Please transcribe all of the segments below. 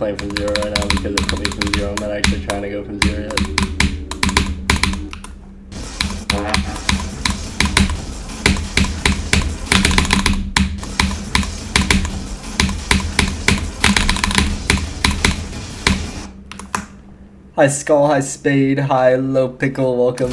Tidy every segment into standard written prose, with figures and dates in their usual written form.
playing from zero right now because it put me from zero. I'm not actually trying to go from zero yet. Hi Skull, hi Spade, hi Low Pickle, welcome.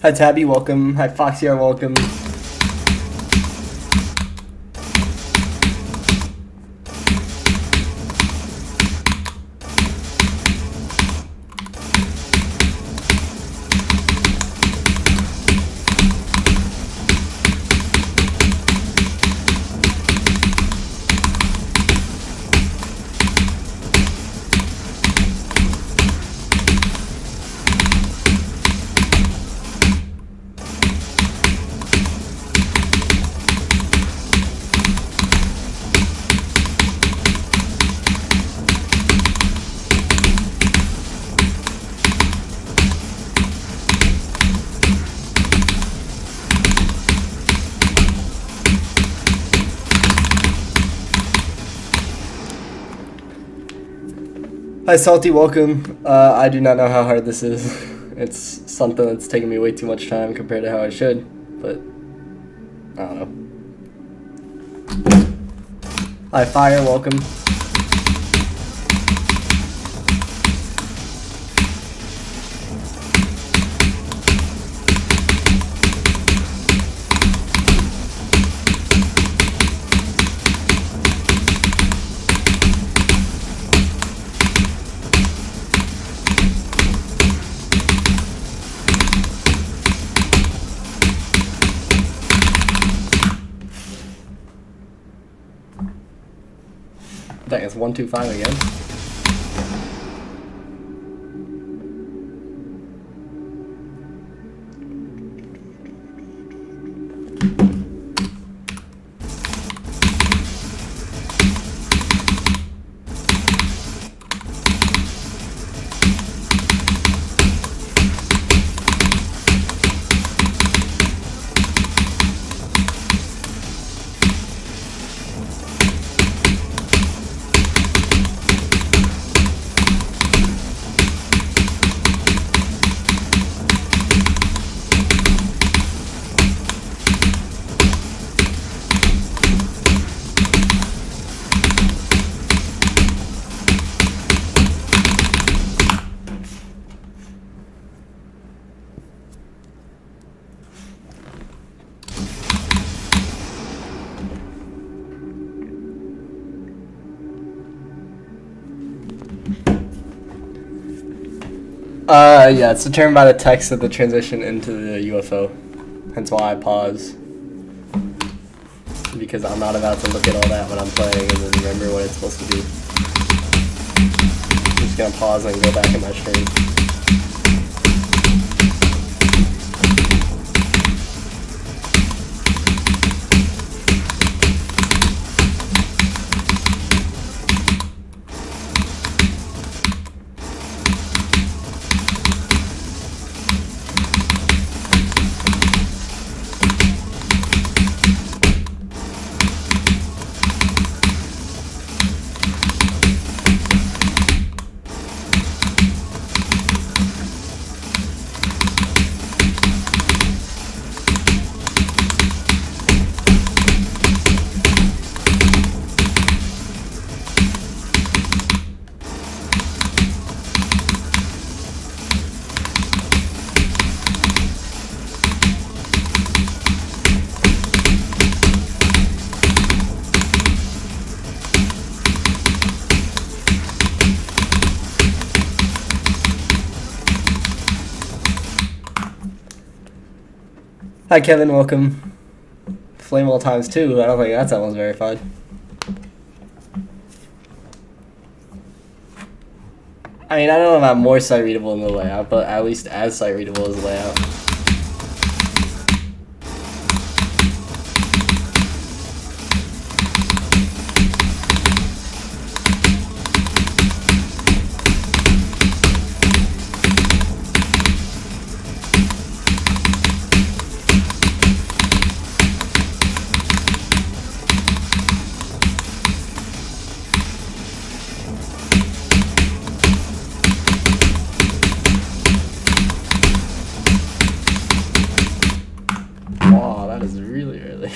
Hi Tabby, welcome. Hi Foxyr, welcome. Hi Salty, welcome. I do not know how hard this is. It's something that's taking me way too much time compared to how I should, but I don't know. Hi Fire, welcome. Dang, it's 125 again. Yeah, it's determined by the text of the transition into the UFO. Hence why I pause. Because I'm not about to look at all that when I'm playing and then remember what it's supposed to do. I'm just gonna pause and go back in my stream. Hi, Kevin. Welcome. Flame all times too. I don't think that's almost verified. I mean, I don't know about more sight readable in the layout, but at least as sight readable as the layout. Wow, that is really early.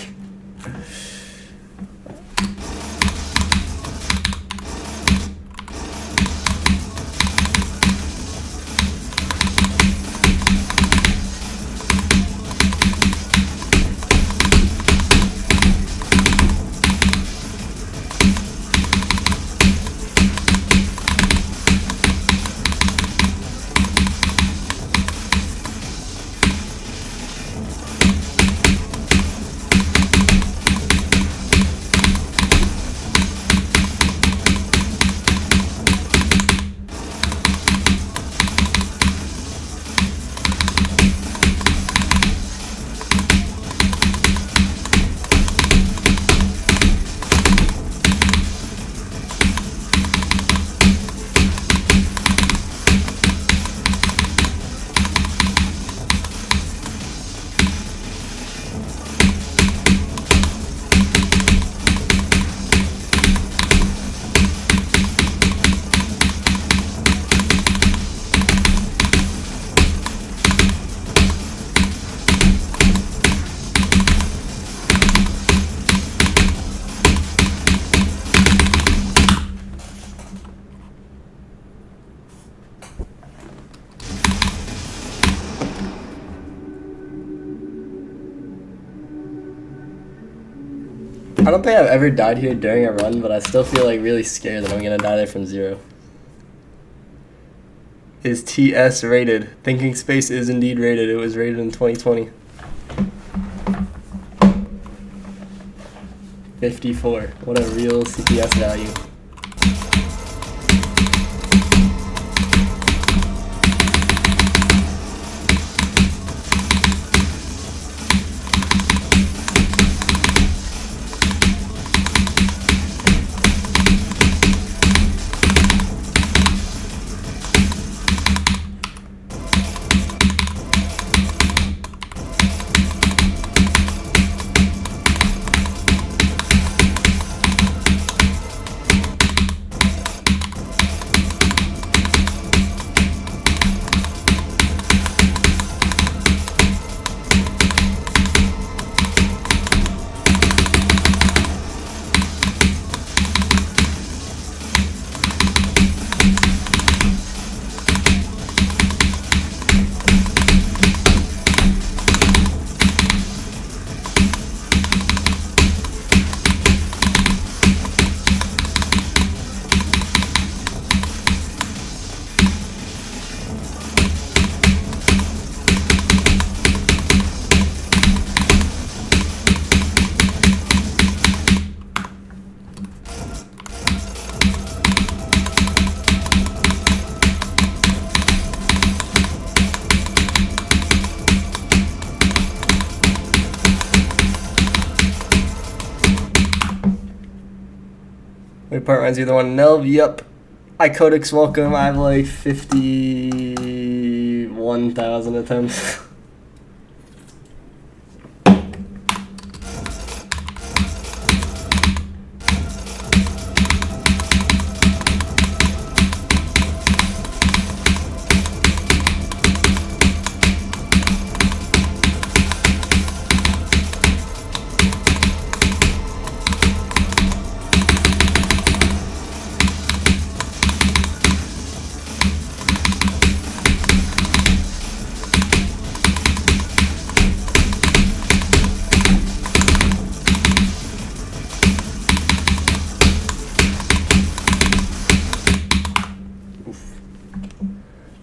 I don't think I've ever died here during a run, but I still feel like really scared that I'm gonna die there from zero. Is TS rated? Thinking Space is indeed rated. It was rated in 2020. 54. What a real CPS value. Wait, part reminds you of the one in Nelv. Yup. Icodex, welcome. I have like 51,000 attempts.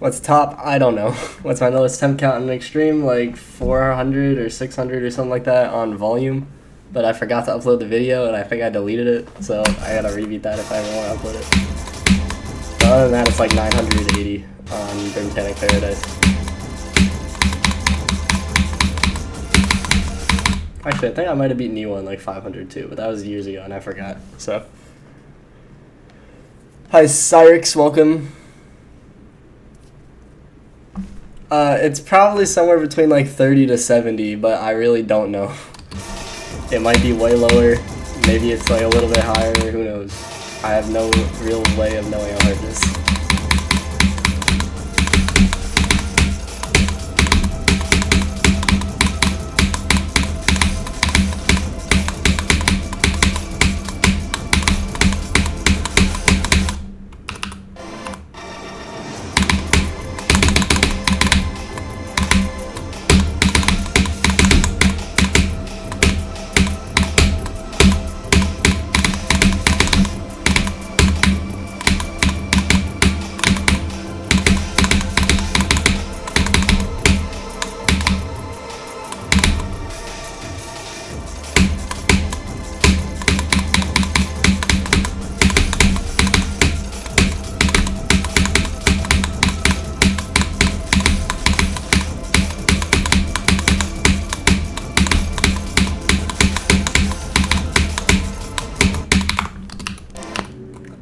What's top? I don't know. What's my lowest temp count in extreme? Like 400 or 600 or something like that on volume. But I forgot to upload the video and I think I deleted it. So I gotta rebeat that if I ever want to upload it. But other than that, it's like 980 on Brimtanic Paradise. Actually, I think I might have beaten you on like 500 too, but that was years ago and I forgot. So. Hi, Cyrix, welcome. It's probably somewhere between like 30 to 70, but I really don't know. It might be way lower. Maybe it's like a little bit higher. Who knows? I have no real way of knowing how hard it is.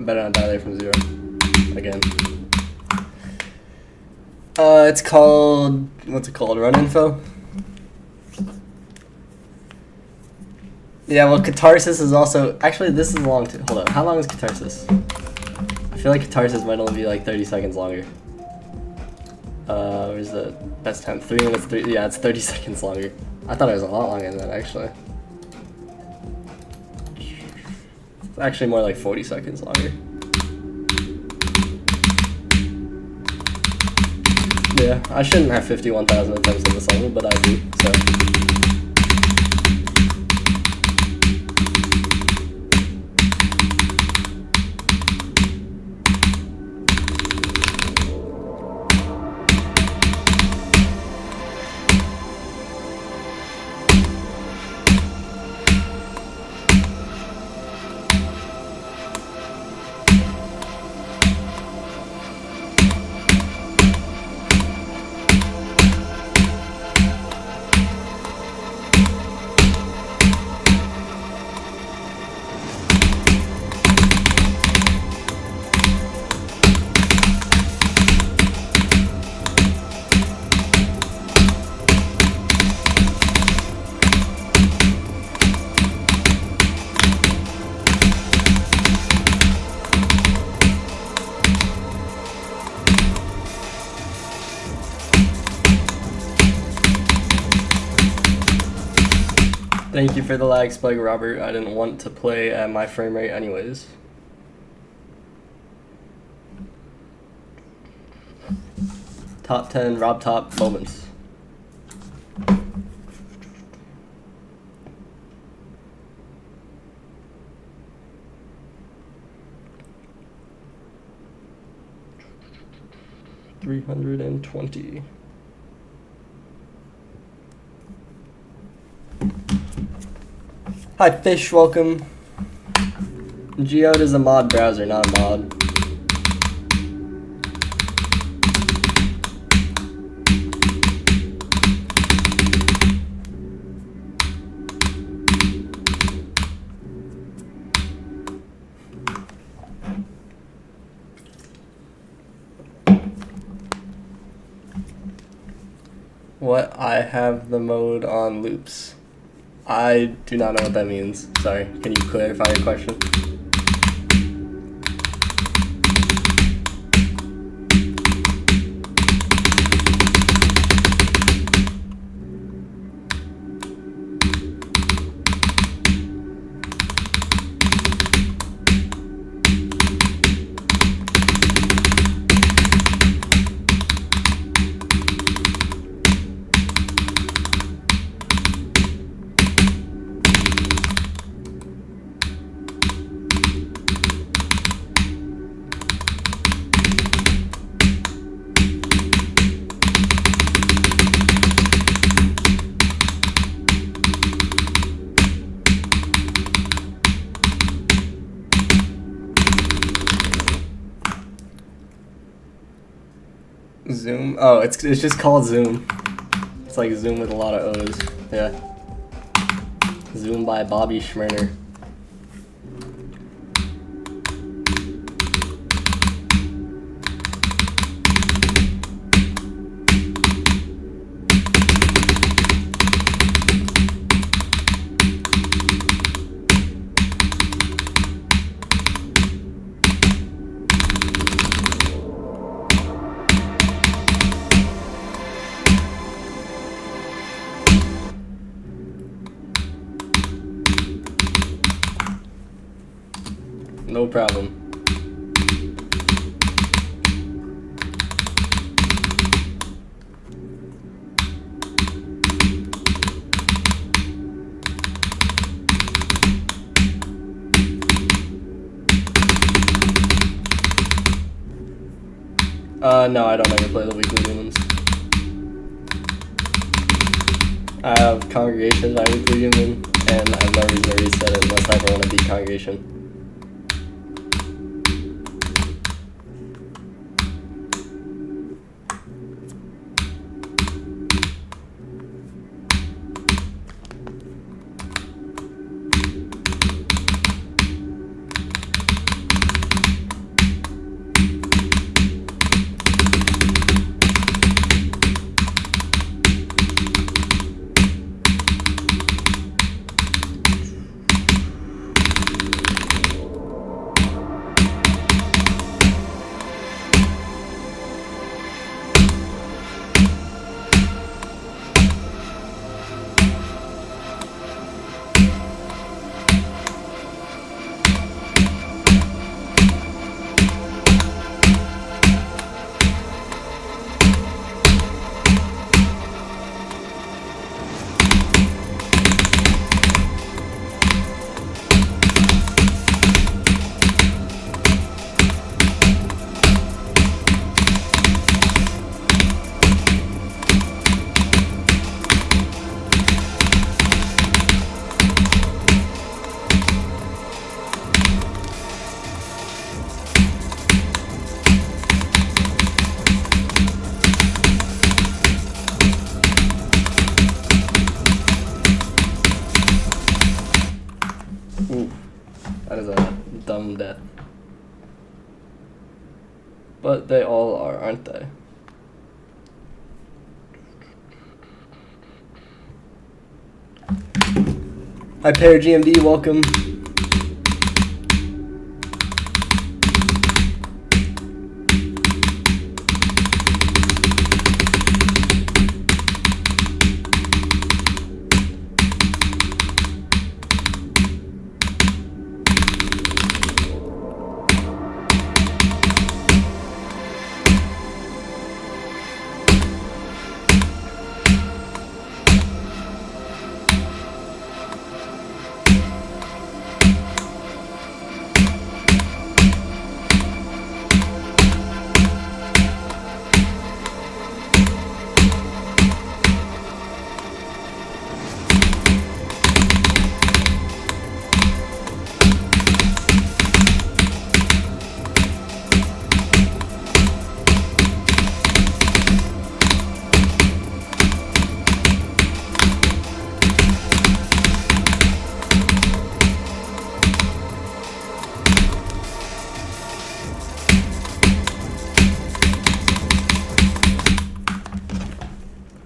Better not die there from 0. Again. It's called... What's it called? Run info? Yeah, well, Catharsis is also... Actually, this is long too. Hold on. How long is Catharsis? I feel like Catharsis might only be like 30 seconds longer. Where's the best time? 3 minutes, 3... Yeah, it's 30 seconds longer. I thought it was a lot longer than that, actually. It's actually more like 40 seconds longer. Yeah, I shouldn't have 51,000 attempts in this level, but I do, so. Thank you for the lag spike, Robert. I didn't want to play at my frame rate anyways. Top 10 Rob Top moments. $320. Hi Fish, welcome. Geode is a mod browser, not a mod. What? I have the mode on loops. I do not know what that means. Sorry. Can you clarify your question? Zoom? Oh, it's just called Zoom. It's like Zoom with a lot of O's. Yeah. Zoom by Bobby Schmerner. No problem. No, I don't ever play the weekly demons. I have Congregation my weekly demon, and I have no reason to reset it unless I ever want to beat Congregation. Ooh, that is a dumb death. But they all are, aren't they? Hi, Pair GMD, welcome.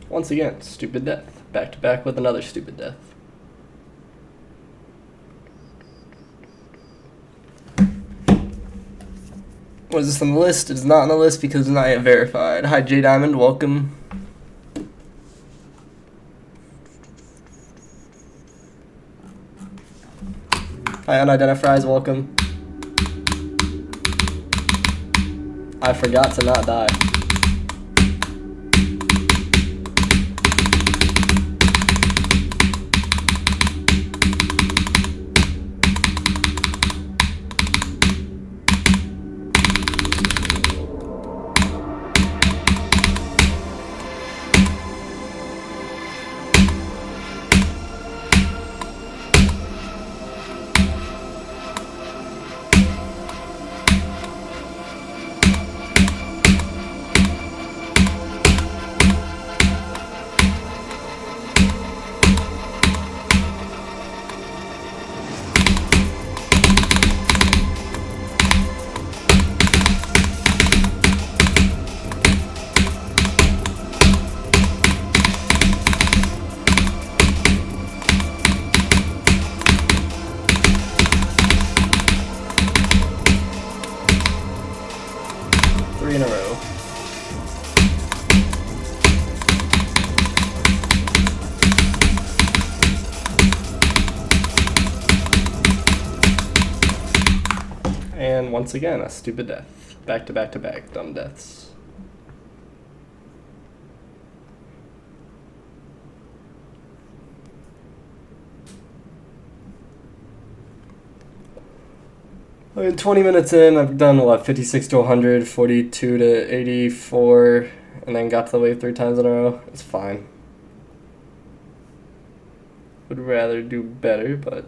Once again, stupid death. Back to back with another stupid death. Was this on the list? It is not on the list because it's not yet verified. Hi, J Diamond, welcome. Hi, Unidentified, welcome. I forgot to not die. 3 in a row. And once again, a stupid death. Back to back to back, dumb deaths. I mean, 20 minutes in, I've done, what, 56 to 100, 42 to 84, and then got to the wave 3 times in a row. It's fine. Would rather do better, but...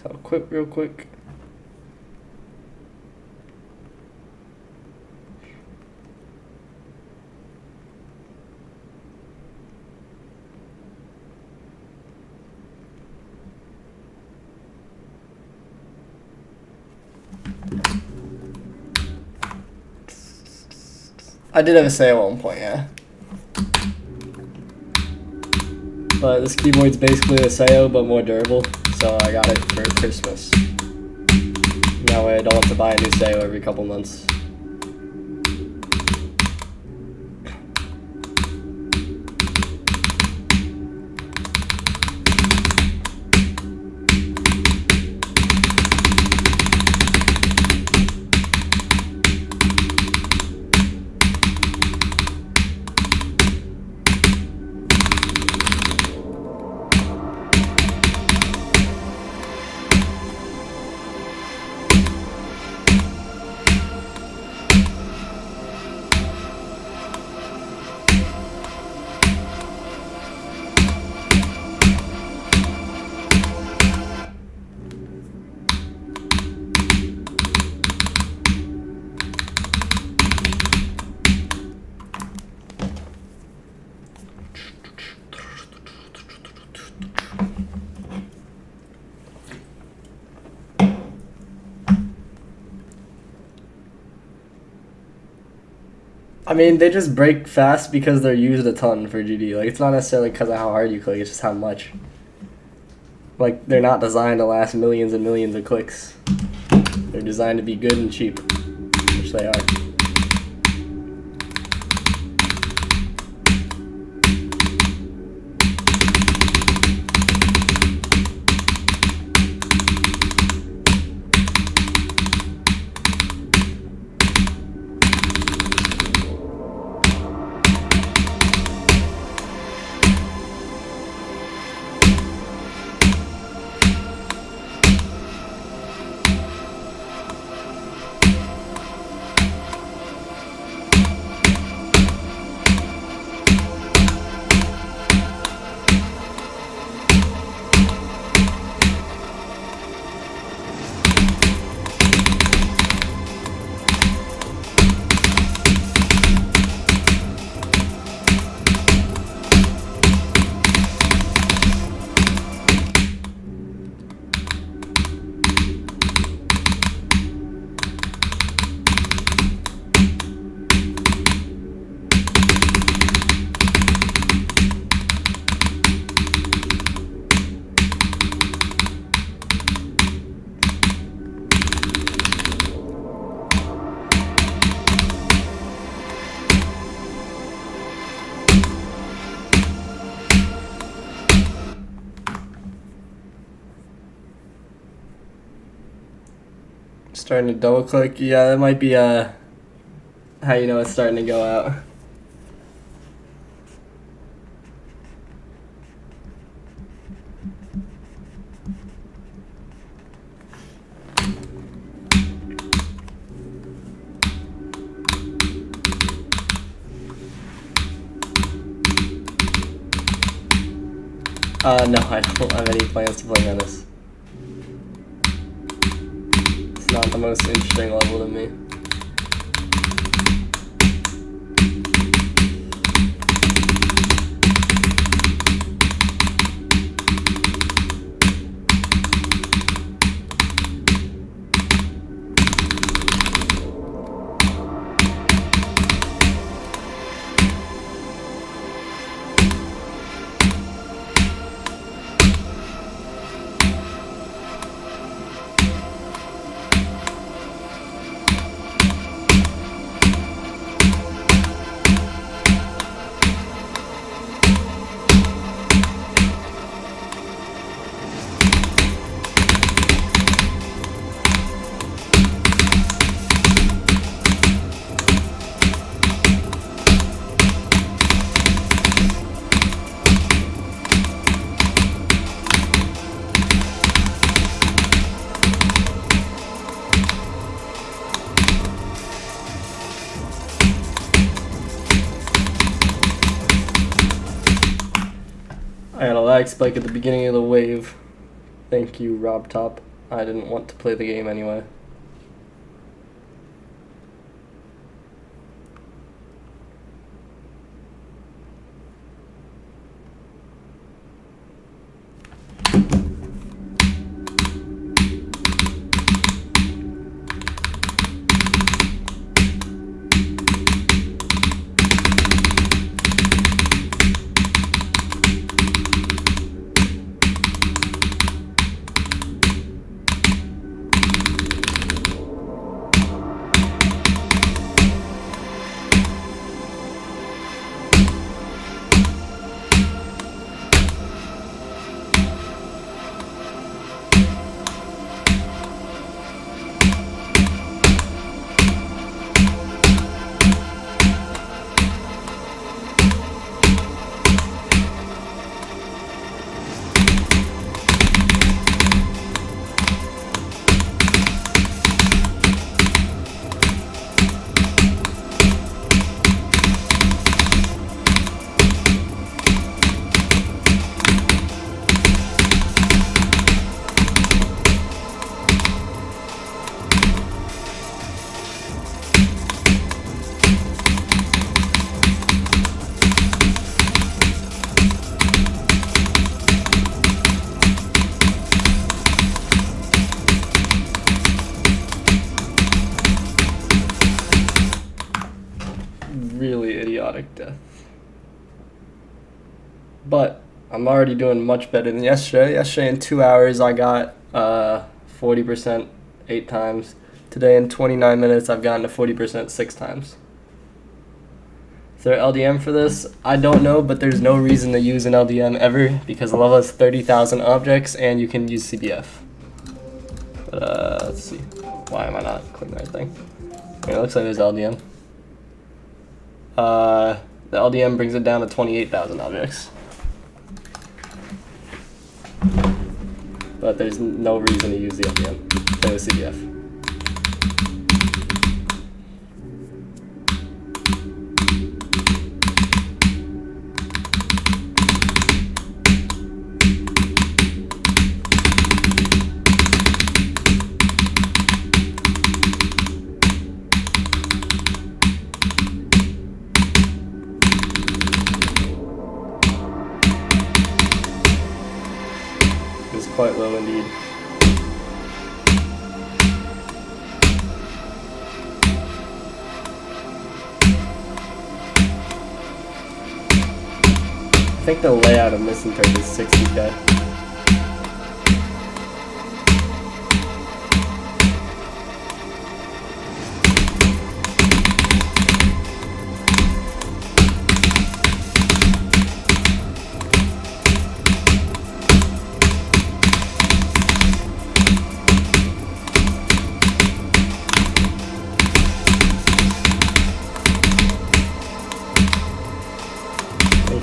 I'll quit real quick. I did have a sale at one point, yeah. But this keyboard's basically a Sayo, but more durable, so I got it for Christmas. That way I don't have to buy a new Sayo every couple months. I mean, they just break fast because they're used a ton for GD. Like, it's not necessarily because of how hard you click, it's just how much. Like, they're not designed to last millions and millions of clicks. They're designed to be good and cheap, which they are. Starting to double click. Yeah, that might be how you know it's starting to go out. No, I don't have any plans to play on this. It's not the most interesting level to me. I had a lag spike at the beginning of the wave. Thank you, Rob Top. I didn't want to play the game anyway. Really idiotic death. But I'm already doing much better than yesterday. Yesterday in 2 hours I got 40% 8 times. Today in 29 minutes I've gotten to 40% 6 times. Is there LDM for this? I don't know, but there's no reason to use an LDM ever because the level has 30,000 objects and you can use CBF. But let's see. Why am I not clicking that thing? Okay, it looks like there's LDM. The LDM brings it down to 28,000 objects. But there's no reason to use the LDM. Play with CBF. Quite low indeed. I think the layout of Missing Turd is 60k.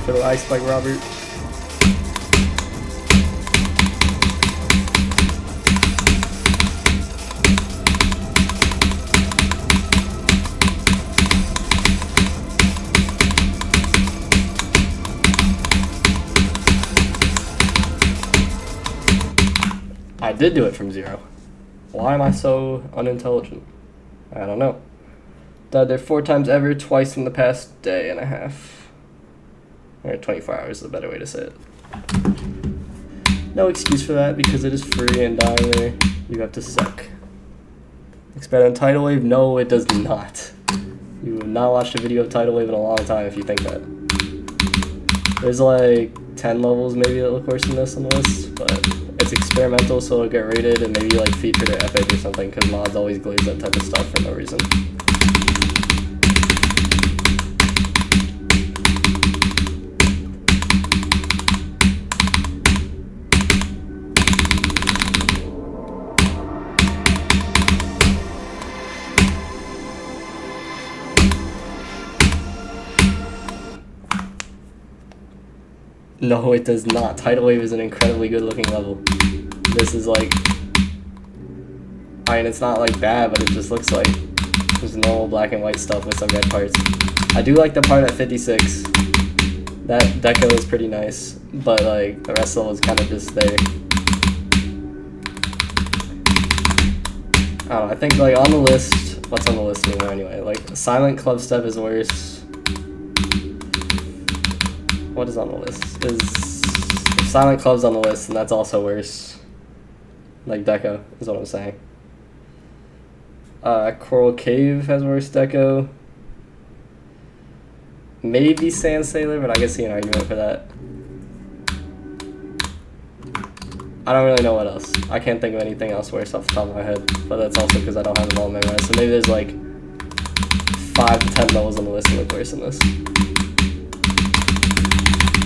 For the ice spike, Robert. I did do it from 0. Why am I so unintelligent? I don't know. Died there 4 times ever, twice in the past day and a half. Or 24 hours is a better way to say it. No excuse for that because it is free and dying there, you have to suck. Looks better than Tidal Wave? No, it does not. You have not watched a video of Tidal Wave in a long time if you think that. There's like 10 levels maybe that look worse than this on the list, but it's experimental so it'll get rated and maybe like featured or epic or something because mods always glaze that type of stuff for no reason. No, it does not. Tidal Wave is an incredibly good looking level. This is like, I mean, it's not like bad, but it just looks like just normal black and white stuff with some red parts. I do like the part at 56. That deco is pretty nice, but like the rest of it was kind of just there. I don't know, I think like on the list, what's on the list anyway? Like Silent Club Step is worse. What is on the list? If Silent Club's on the list, and that's also worse. Like deco is what I'm saying. Coral Cave has worse deco. Maybe Sand Sailor, but I can see an argument for that. I don't really know what else. I can't think of anything else worse off the top of my head, but that's also because I don't have them all memorized. So maybe there's like 5 to 10 levels on the list that look worse than this.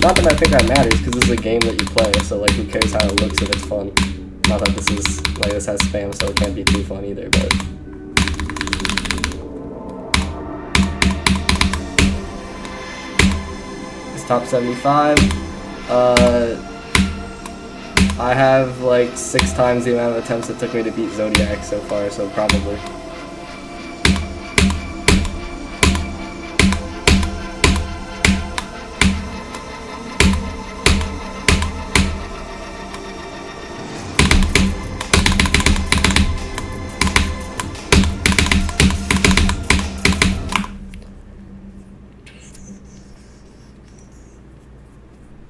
Not that I think that matters, because this is a game that you play, so like who cares how it looks if it's fun. Not that this is, like this has spam, so it can't be too fun either, but... Top 75. I have like 6 times the amount of attempts it took me to beat Zodiac so far, so probably.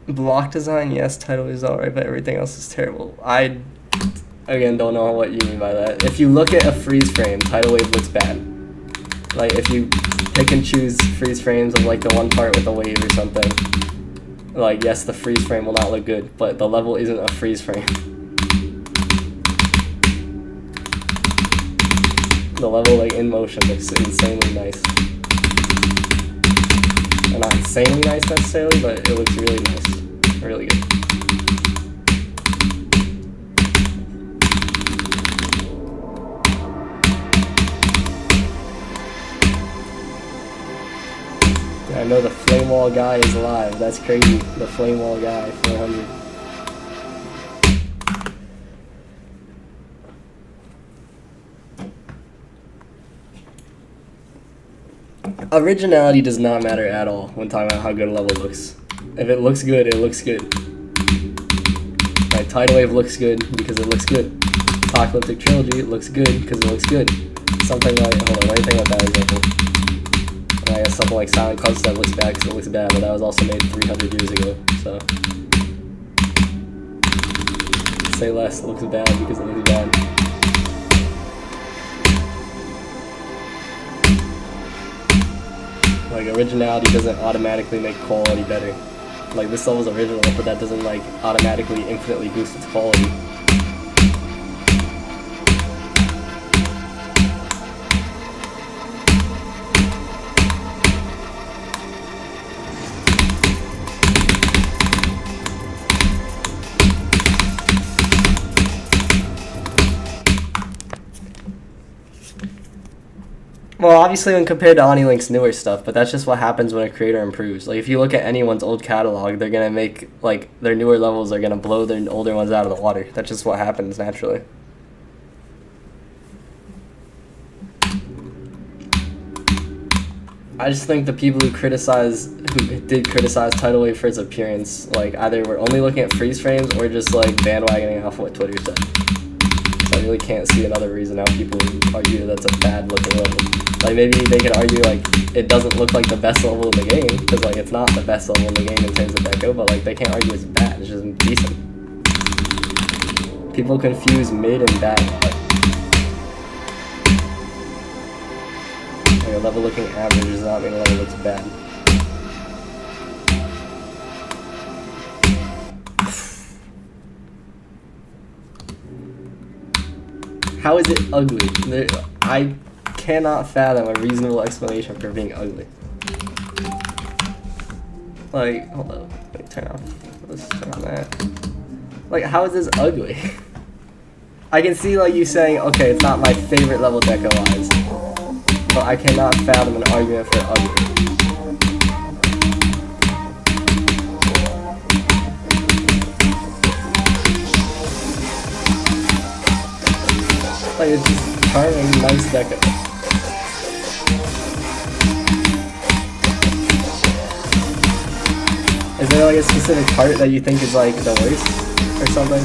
Block design, yes. Title is alright, but everything else is terrible. I, again, don't know what you mean by that. If you look at a freeze frame, Tidal Wave looks bad. Like, if you pick and choose freeze frames of, like, the one part with a wave or something, like, yes, the freeze frame will not look good, but the level isn't a freeze frame. The level, like, in motion looks insanely nice. Well, not insanely nice necessarily, but it looks really nice. Really good. Yeah, I know the Flame Wall guy is alive. That's crazy. The Flame Wall guy, 400. Originality does not matter at all when talking about how good a level looks. If it looks good, it looks good. Like, Tidal Wave looks good because it looks good. Apocalyptic Trilogy looks good because it looks good. Something like, hold on, let me think about that example. And I guess something like Silent Club Step looks bad because it looks bad, but that was also made 300 years ago, so. Say Less looks bad because it looks bad. Like, originality doesn't automatically make quality better. Like, this level's original, but that doesn't, like, automatically infinitely boost its quality. Well, obviously when compared to Onilink's newer stuff, but that's just what happens when a creator improves. Like, if you look at anyone's old catalog, they're gonna make, like, their newer levels are gonna blow their older ones out of the water. That's just what happens naturally. I just think the people who did criticize Tidal Wave for its appearance, like, either were only looking at freeze frames or just, like, bandwagoning off what Twitter said. So I really can't see another reason how people would argue that's a bad looking level. Like, maybe they could argue, like, it doesn't look like the best level in the game, because, like, it's not the best level in the game in terms of deco, but, like, they can't argue it's bad, it's just decent. People confuse mid and bad. Like, a level looking average does not mean a level looks bad. How is it ugly? I cannot fathom a reasonable explanation for being ugly. Like, hold up. Let me turn off. Let's turn on that. Like, how is this ugly? I can see, like, you saying, okay, it's not my favorite level deco-wise, but I cannot fathom an argument for ugly. Like, it's just charming, nice deco. there like a specific part that you think is like the worst or something?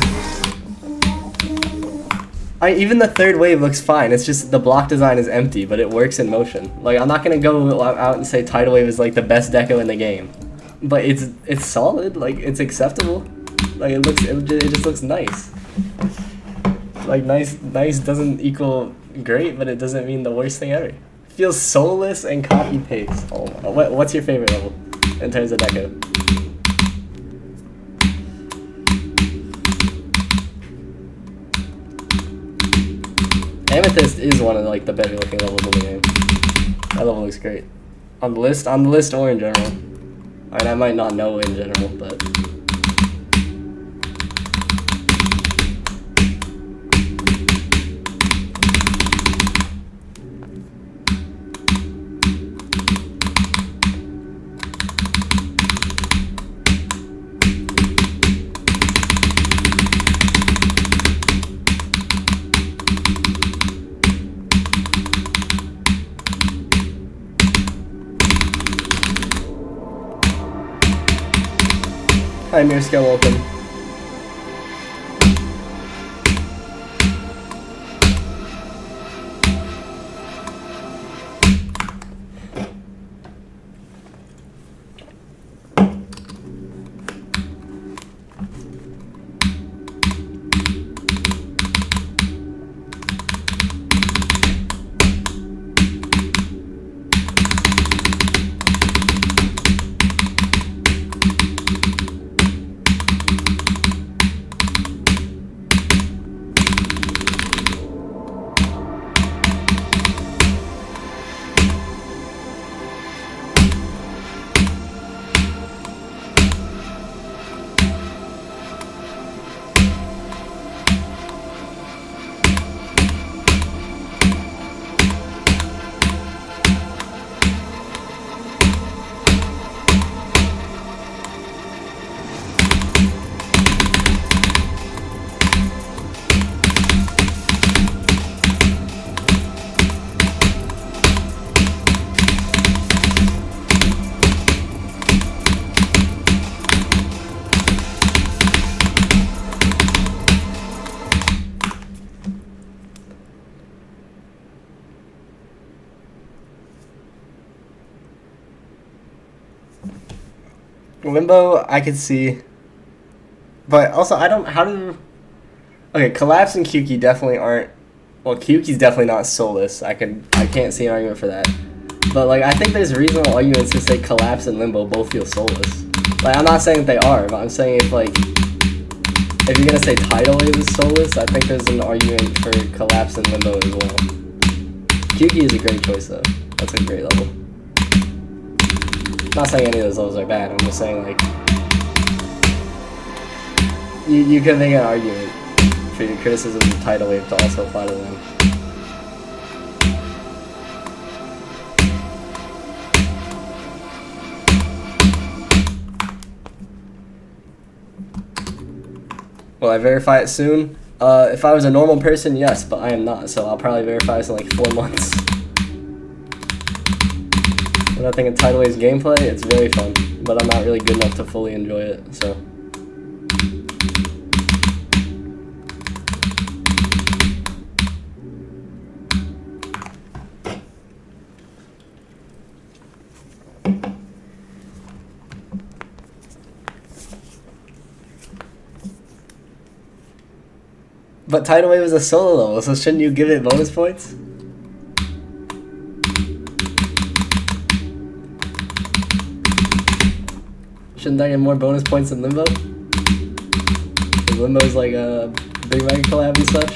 Even the third wave looks fine. It's just the block design is empty, but it works in motion. Like, I'm not gonna go out and say tidal wave is like the best deco in the game, but it's solid. Like, it's acceptable. Like, it just looks nice. Like, nice doesn't equal great, but it doesn't mean the worst thing ever. Feels soulless and copy paste. Oh, what's your favorite level in terms of deco? Amethyst is one of like the better looking levels in the game. That level looks great. On the list or in general. I mean, I might not know in general, but. Hi, Mirska, welcome. Limbo, I could see, but also okay, Collapse and Kyuki definitely aren't. Well, Kyuki's definitely not soulless. I can't see an argument for that. But like, I think there's reasonable arguments to say Collapse and Limbo both feel soulless. Like, I'm not saying that they are, but I'm saying if you're gonna say tidal wave is soulless, I think there's an argument for Collapse and Limbo as well. Kyuki is a great choice though. That's a great level. I'm not saying any of those levels are bad, I'm just saying, like, you can make an argument for your criticism of tidal wave to also apply to them. Will I verify it soon? If I was a normal person, yes, but I am not, so I'll probably verify this in like 4 months. When I think of tidal wave's gameplay, it's very fun, but I'm not really good enough to fully enjoy it, so. But tidal wave is a solo level, so shouldn't you give it bonus points? Shouldn't I get more bonus points than Limbo? Because Limbo's like a big mega collab and such.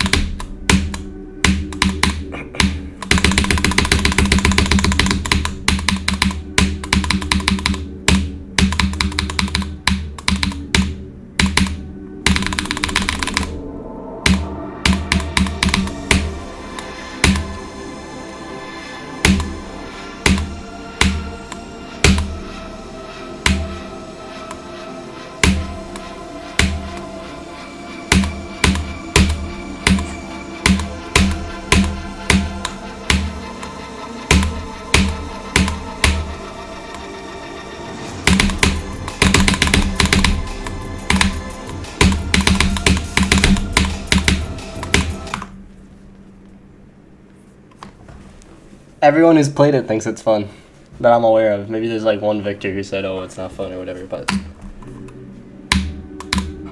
Everyone who's played it thinks it's fun, that I'm aware of. Maybe there's like one Victor who said, "Oh, it's not fun" or whatever. But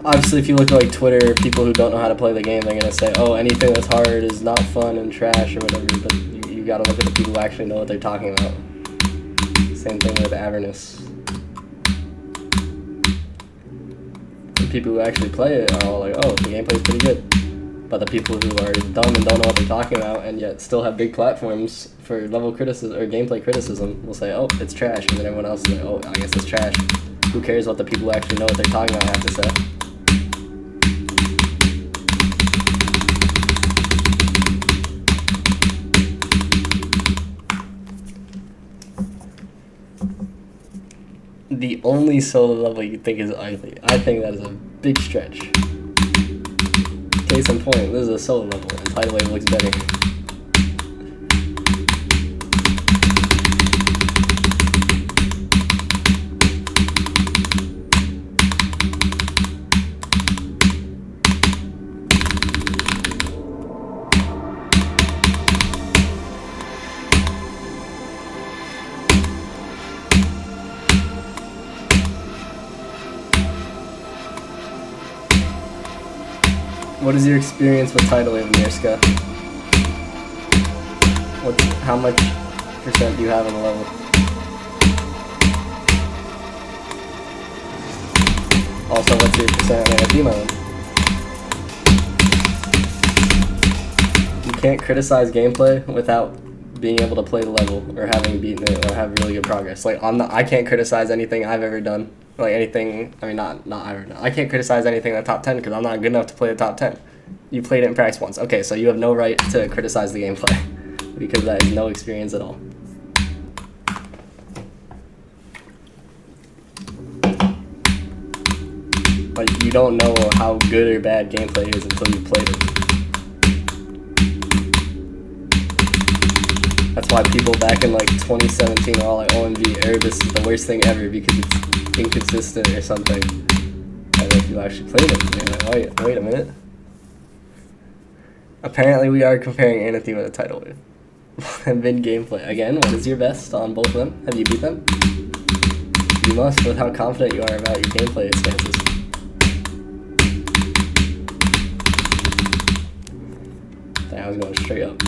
obviously, if you look at like Twitter, people who don't know how to play the game, they're gonna say, "Oh, anything that's hard is not fun and trash" or whatever. But you gotta look at the people who actually know what they're talking about. Same thing with Avernus. The people who actually play it are all like, "Oh, the gameplay's pretty good." But the people who are dumb and don't know what they're talking about and yet still have big platforms for level criticism or gameplay criticism will say, "Oh, it's trash," and then everyone else is like, "Oh, I guess it's trash." Who cares what the people who actually know what they're talking about have to say? The only solo level you think is ugly. I think that is a big stretch. Case in point, this is a solo level, and Tidal Wave looks better. What is your experience with Tidal Wave, Mirska? How much percent do you have on the level? Also, what's your percent on Anathema? You can't criticize gameplay without being able to play the level or having beaten it or have really good progress. Like I can't criticize anything I've ever done. Like anything, I mean, not ever done. I can't criticize anything in the top 10 because I'm not good enough to play the top 10. You played it in practice once. Okay, so you have no right to criticize the gameplay because that is no experience at all. Like, you don't know how good or bad gameplay is until you played it. That's why people back in like 2017 were all like, "OMG, Erebus is the worst thing ever because it's inconsistent or something." And if you actually played it, you're like, wait a minute. Apparently we are comparing Anathema to Tidal Wave. And mid gameplay. Again, what is your best on both of them? Have you beat them? You must, with how confident you are about your gameplay stances. Dang, I was going straight up.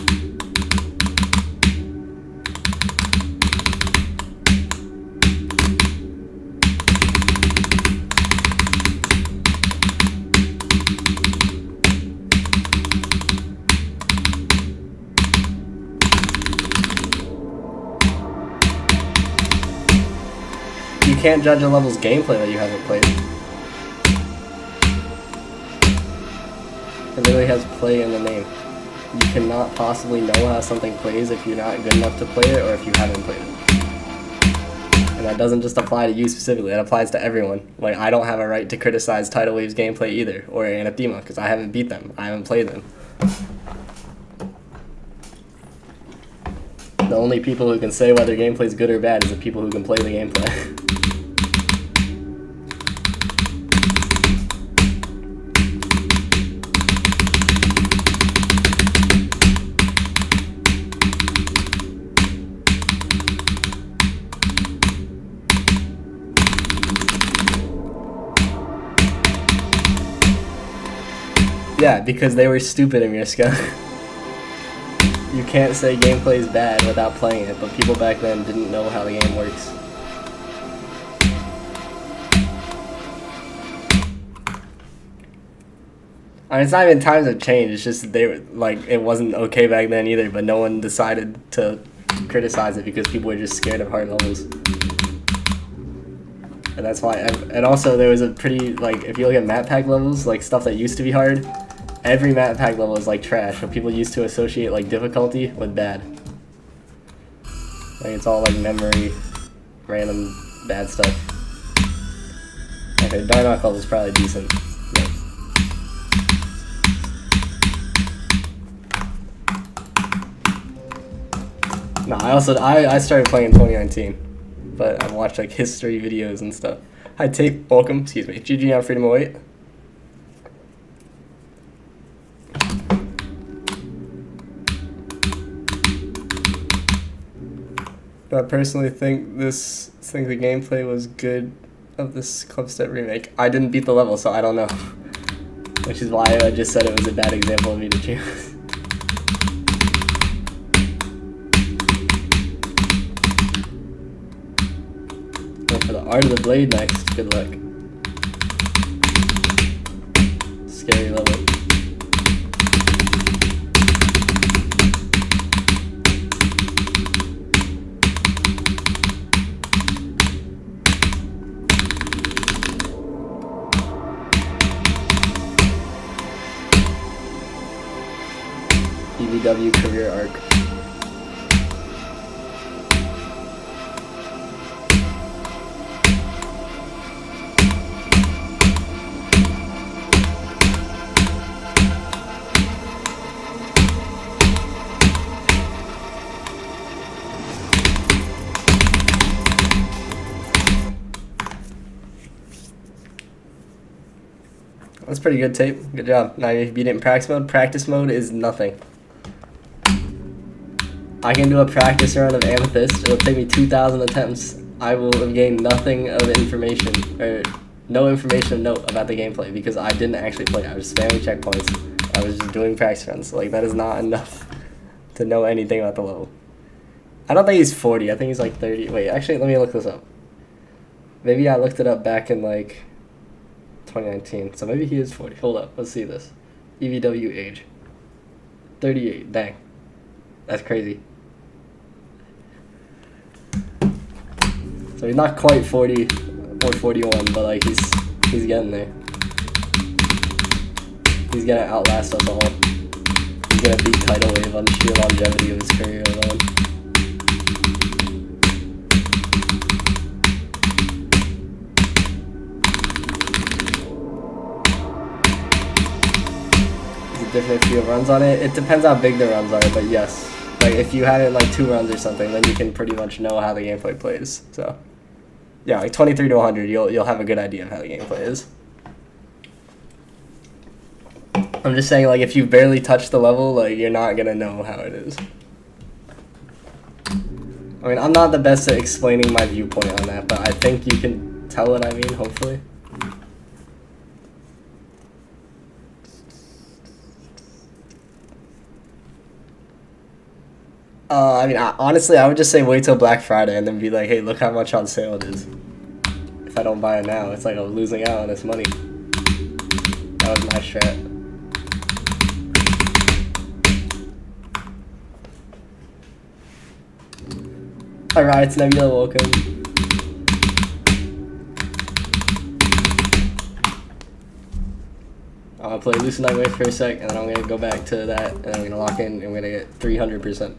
You can't judge a level's gameplay that you haven't played. It literally has play in the name. You cannot possibly know how something plays if you're not good enough to play it or if you haven't played it. And that doesn't just apply to you specifically, that applies to everyone. Like, I don't have a right to criticize Tidal Wave's gameplay either, or Anathema, because I haven't beat them. I haven't played them. The only people who can say whether gameplay is good or bad is the people who can play the gameplay. Yeah, because they were stupid, Amirska. You can't say gameplay is bad without playing it, but people back then didn't know how the game works. I mean, it's not even times have changed, it's just they were, like, it wasn't okay back then either, but no one decided to criticize it because people were just scared of hard levels. And that's why, and also there was a pretty, like, if you look at map pack levels, like stuff that used to be hard, every map pack level is like trash, but people used to associate like difficulty with bad. Like it's all like memory, random bad stuff. Okay, Darnock level is probably decent. But no, I started playing in 2019, but I watched like history videos and stuff. Hi Tape, welcome, excuse me. GG on Freedom 08. I personally think the gameplay was good of this Clubstep remake. I didn't beat the level, so I don't know. Which is why I just said it was a bad example of me to choose. Go for the Art of the Blade next. Good luck. Scary level. EVW career arc. That's pretty good tape. Good job. Now if you beat it in practice mode is nothing. I can do a practice run of Amethyst. It'll take me 2,000 attempts. I will have gained nothing of information, or no information of note about the gameplay because I didn't actually play. I was spamming checkpoints. I was just doing practice runs. Like, that is not enough to know anything about the level. I don't think he's 40. I think he's like 30. Wait, actually, let me look this up. Maybe I looked it up back in like 2019. So maybe he is 40. Hold up. Let's see this. EVW age. 38. Dang. That's crazy. So he's not quite 40 or 41, but like he's getting there. He's gonna outlast us all. He's gonna beat Tidal Wave on sheer longevity of his career alone. Is it different if you have runs on it? It depends how big the runs are, but yes. Like if you had it in like 2 runs or something, then you can pretty much know how the gameplay plays. So yeah, like 23 to 100, you'll have a good idea of how the gameplay is. I'm just saying, like, if you barely touch the level, like, you're not gonna know how it is. I mean, I'm not the best at explaining my viewpoint on that, but I think you can tell what I mean, hopefully. I mean, honestly, I would just say wait till Black Friday and then be like, hey, look how much on sale it is. If I don't buy it now, it's like I'm losing out on this money. That was my strat. Alright, it's Nebula, welcome. I'm gonna play Lucid Nightmare for a sec, and then I'm gonna go back to that, and I'm gonna lock in, and I'm gonna get 300%.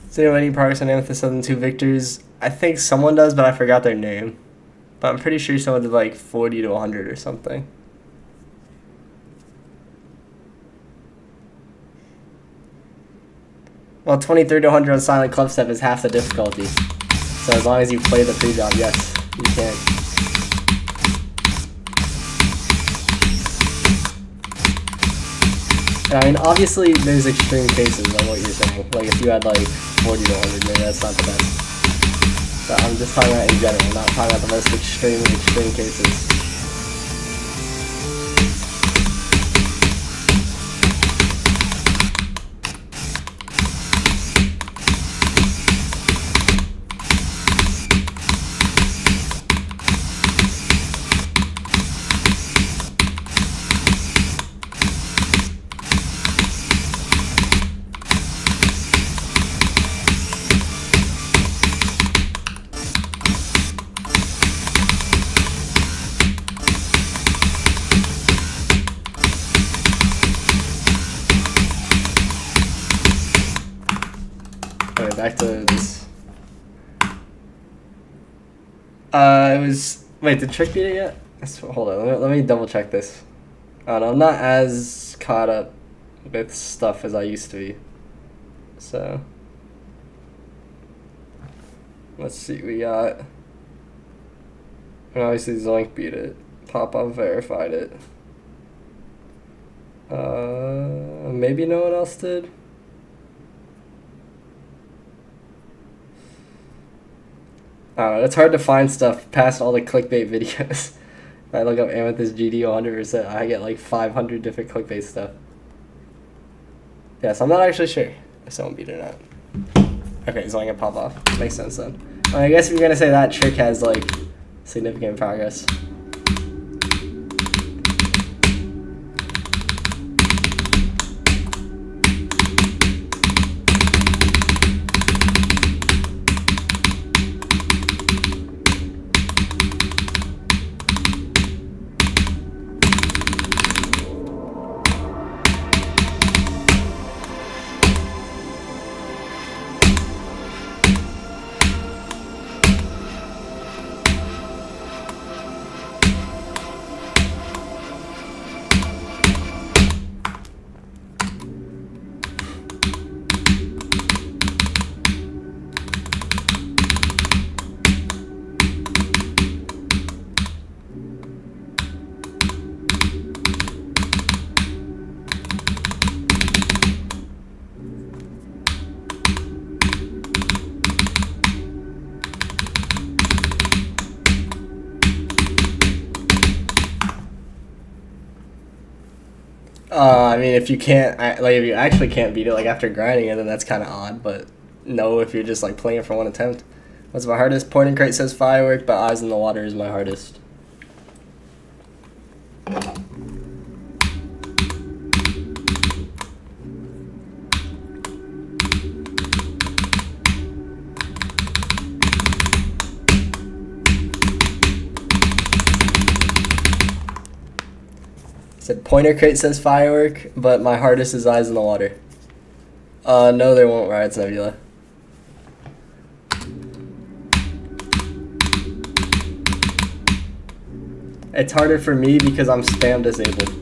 Is there any progress on Amethyst other than 2 victors? I think someone does, but I forgot their name. But I'm pretty sure someone did like 40 to 100 or something. Well, 23 to 100 on Silent Clubstep is half the difficulty. So as long as you play the pre-job, yes, you can. And I mean, obviously, there's extreme cases on what you're saying. Like, if you had, like, 40 to 100, maybe that's not the best. But I'm just talking about in general, I'm not talking about the most extreme cases. Alright, back to this. It was... Wait, did Trick beat it yet? Hold on, let me double check this. I don't know, I'm not as caught up with stuff as I used to be. So... Let's see, we got... And obviously Zoink beat it. Pop-Up verified it. Maybe no one else did? I don't know, it's hard to find stuff past all the clickbait videos. If I look up Amethyst GD 100%, I get like 500 different clickbait stuff. Yeah, so I'm not actually sure if someone beat it or not. Okay, Zoink and Pop-Off. Makes sense then. I guess if you're gonna say that, Trick has like significant progress. I mean, if you can't, like, if you actually can't beat it, like, after grinding it, then that's kind of odd, but no, if you're just, like, playing for one attempt. What's my hardest? Point and Crate says Firework, but Eyes in the Water is my hardest. Said Pointer Crate says Firework, but my hardest is Eyes in the Water. No, they won't Riot's Nebula. It's harder for me because I'm spam disabled.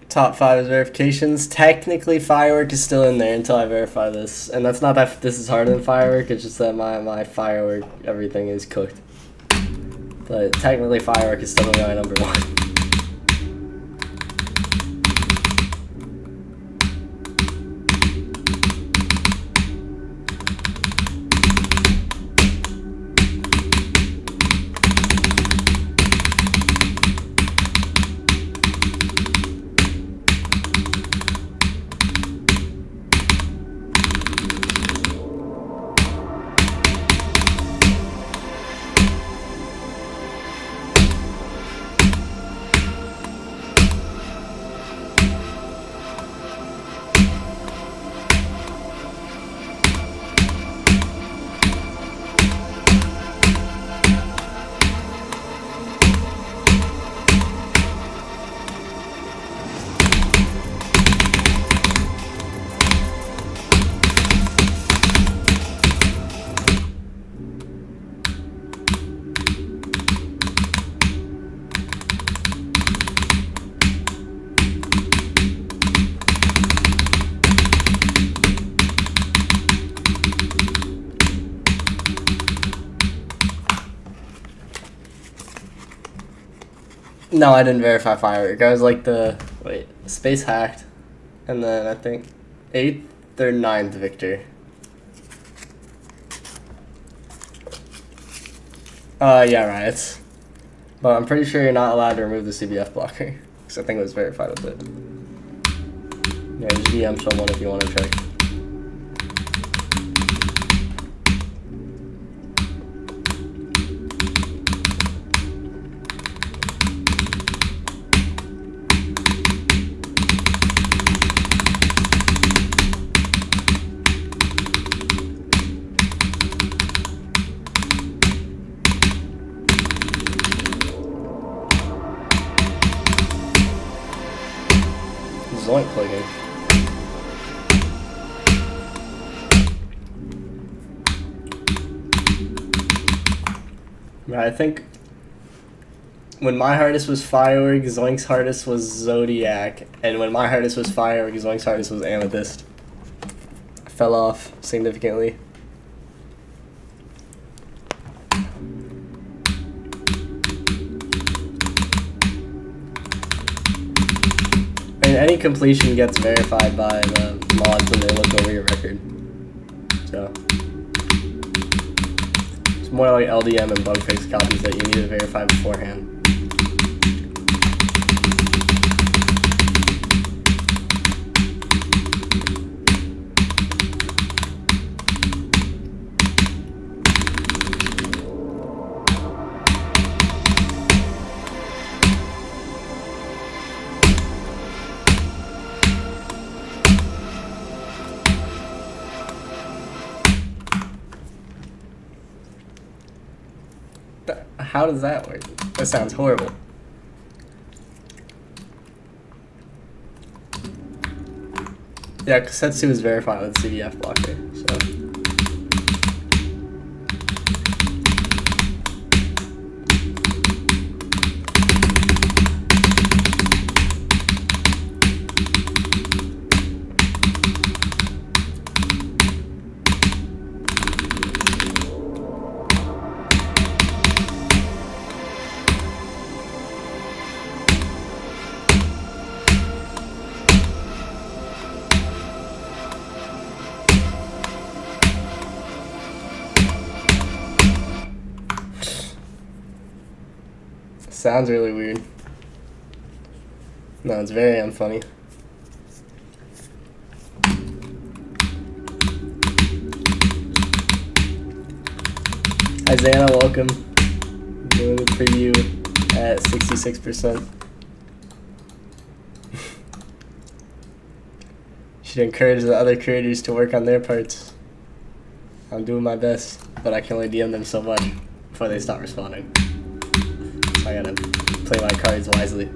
Top 5 is verifications. Technically, Firework is still in there until I verify this. And that's not that this is harder than Firework, it's just that my Firework, everything is cooked. But technically, Firework is still my number 1. No, I didn't verify Firework. I was like Space Hacked, and then I think 8th or 9th Victor. Yeah, Riots. But I'm pretty sure you're not allowed to remove the CBF blocker, because I think it was verified with it. Yeah, just DM someone if you want to check. Zoink clicking. Right, I think when my hardest was Firework, Zoink's hardest was Zodiac, and when my hardest was Firework, Zoink's hardest was Amethyst. I fell off significantly. And any completion gets verified by the mods when they look over your record. So it's more like LDM and bug fix copies that you need to verify beforehand. How does that work? That sounds horrible. Yeah, Setsu is verified with CDF blocker, so. Sounds really weird. No, it's very unfunny. Isaiah, welcome. Doing the preview at 66%. Should encourage the other creators to work on their parts. I'm doing my best, but I can only DM them so much before they stop responding. So I gotta play my cards wisely.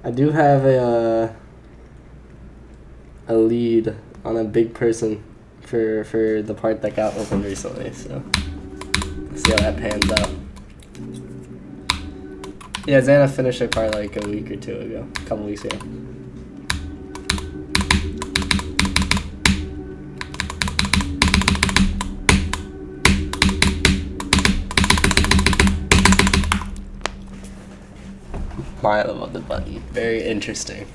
I do have a lead on a big person for the part that got opened recently, so let's see how that pans out. Yeah, Xana finished her part like a week or two ago, a couple weeks ago. I love the button. Very interesting.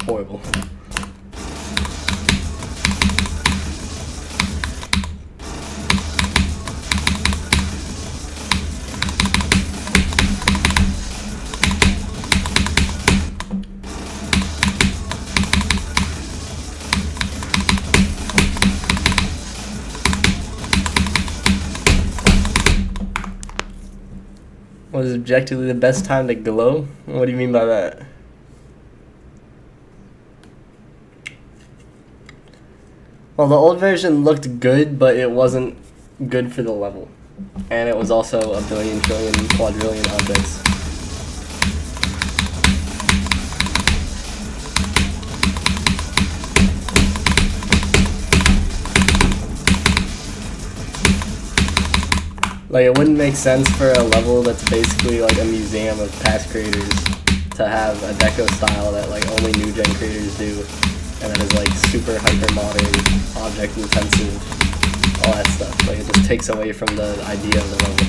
Horrible. What is objectively the best time to glow? What do you mean by that? Well, the old version looked good, but it wasn't good for the level. And it was also a billion, trillion, quadrillion objects. Like, it wouldn't make sense for a level that's basically like a museum of past creators to have a deco style that like only new gen creators do, and that is like super hyper modern, object intensive, all that stuff. Like, it just takes away from the idea of the level.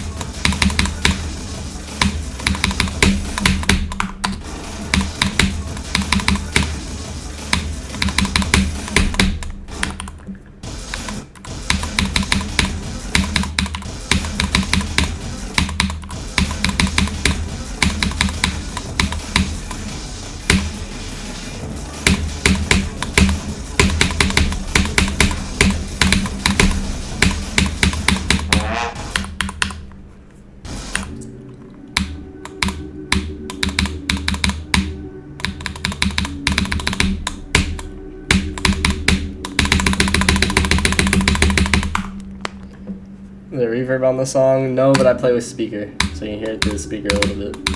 The reverb on the song? No, but I play with speaker, so you can hear it through the speaker a little bit.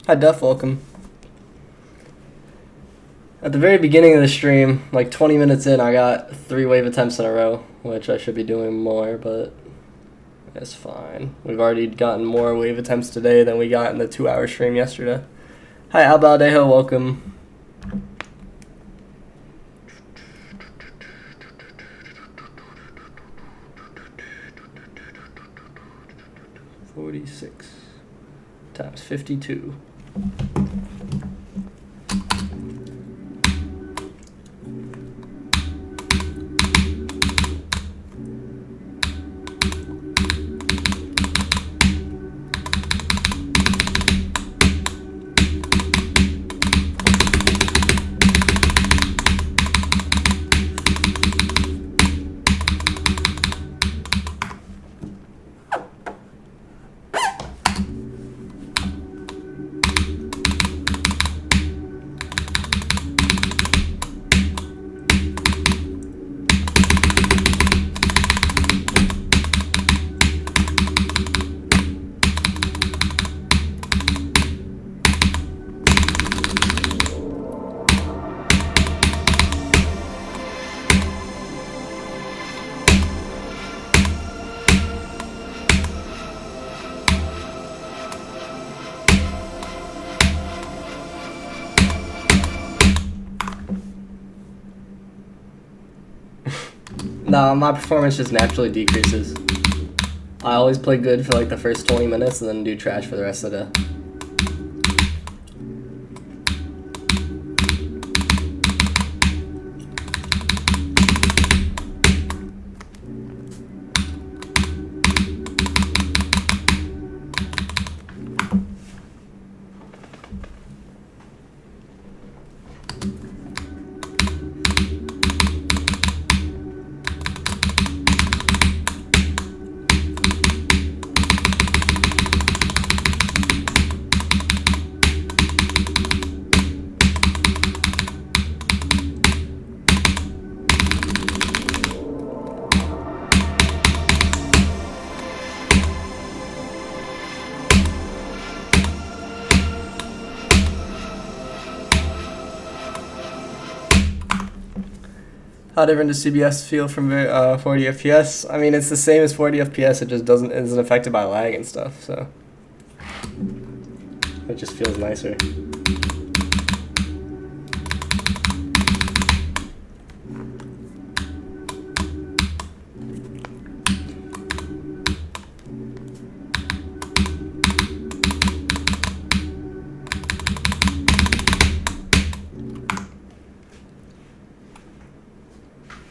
Hi Duff, welcome. At the very beginning of the stream, like 20 minutes in, I got 3 wave attempts in a row, which I should be doing more, but it's fine. We've already gotten more wave attempts today than we got in the 2-hour stream yesterday. Hi Albaldejo, welcome. $46 times 52. No, my performance just naturally decreases. I always play good for like the first 20 minutes and then do trash for the rest of the day. How different does CBS feel from 40 FPS? I mean, it's the same as 40 FPS. It just isn't affected by lag and stuff. So it just feels nicer.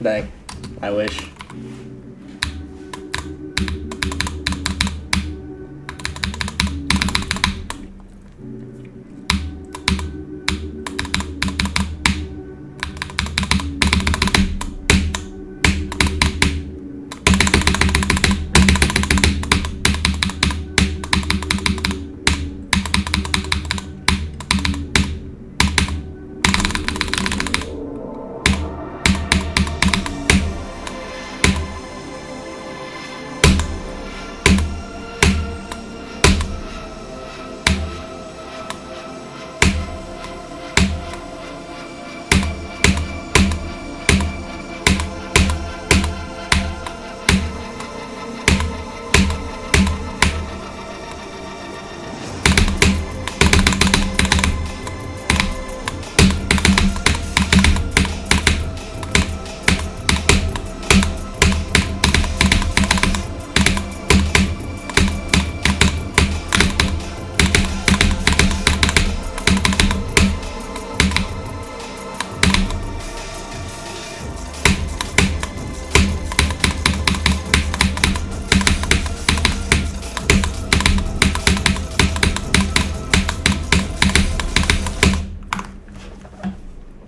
Dang, I wish.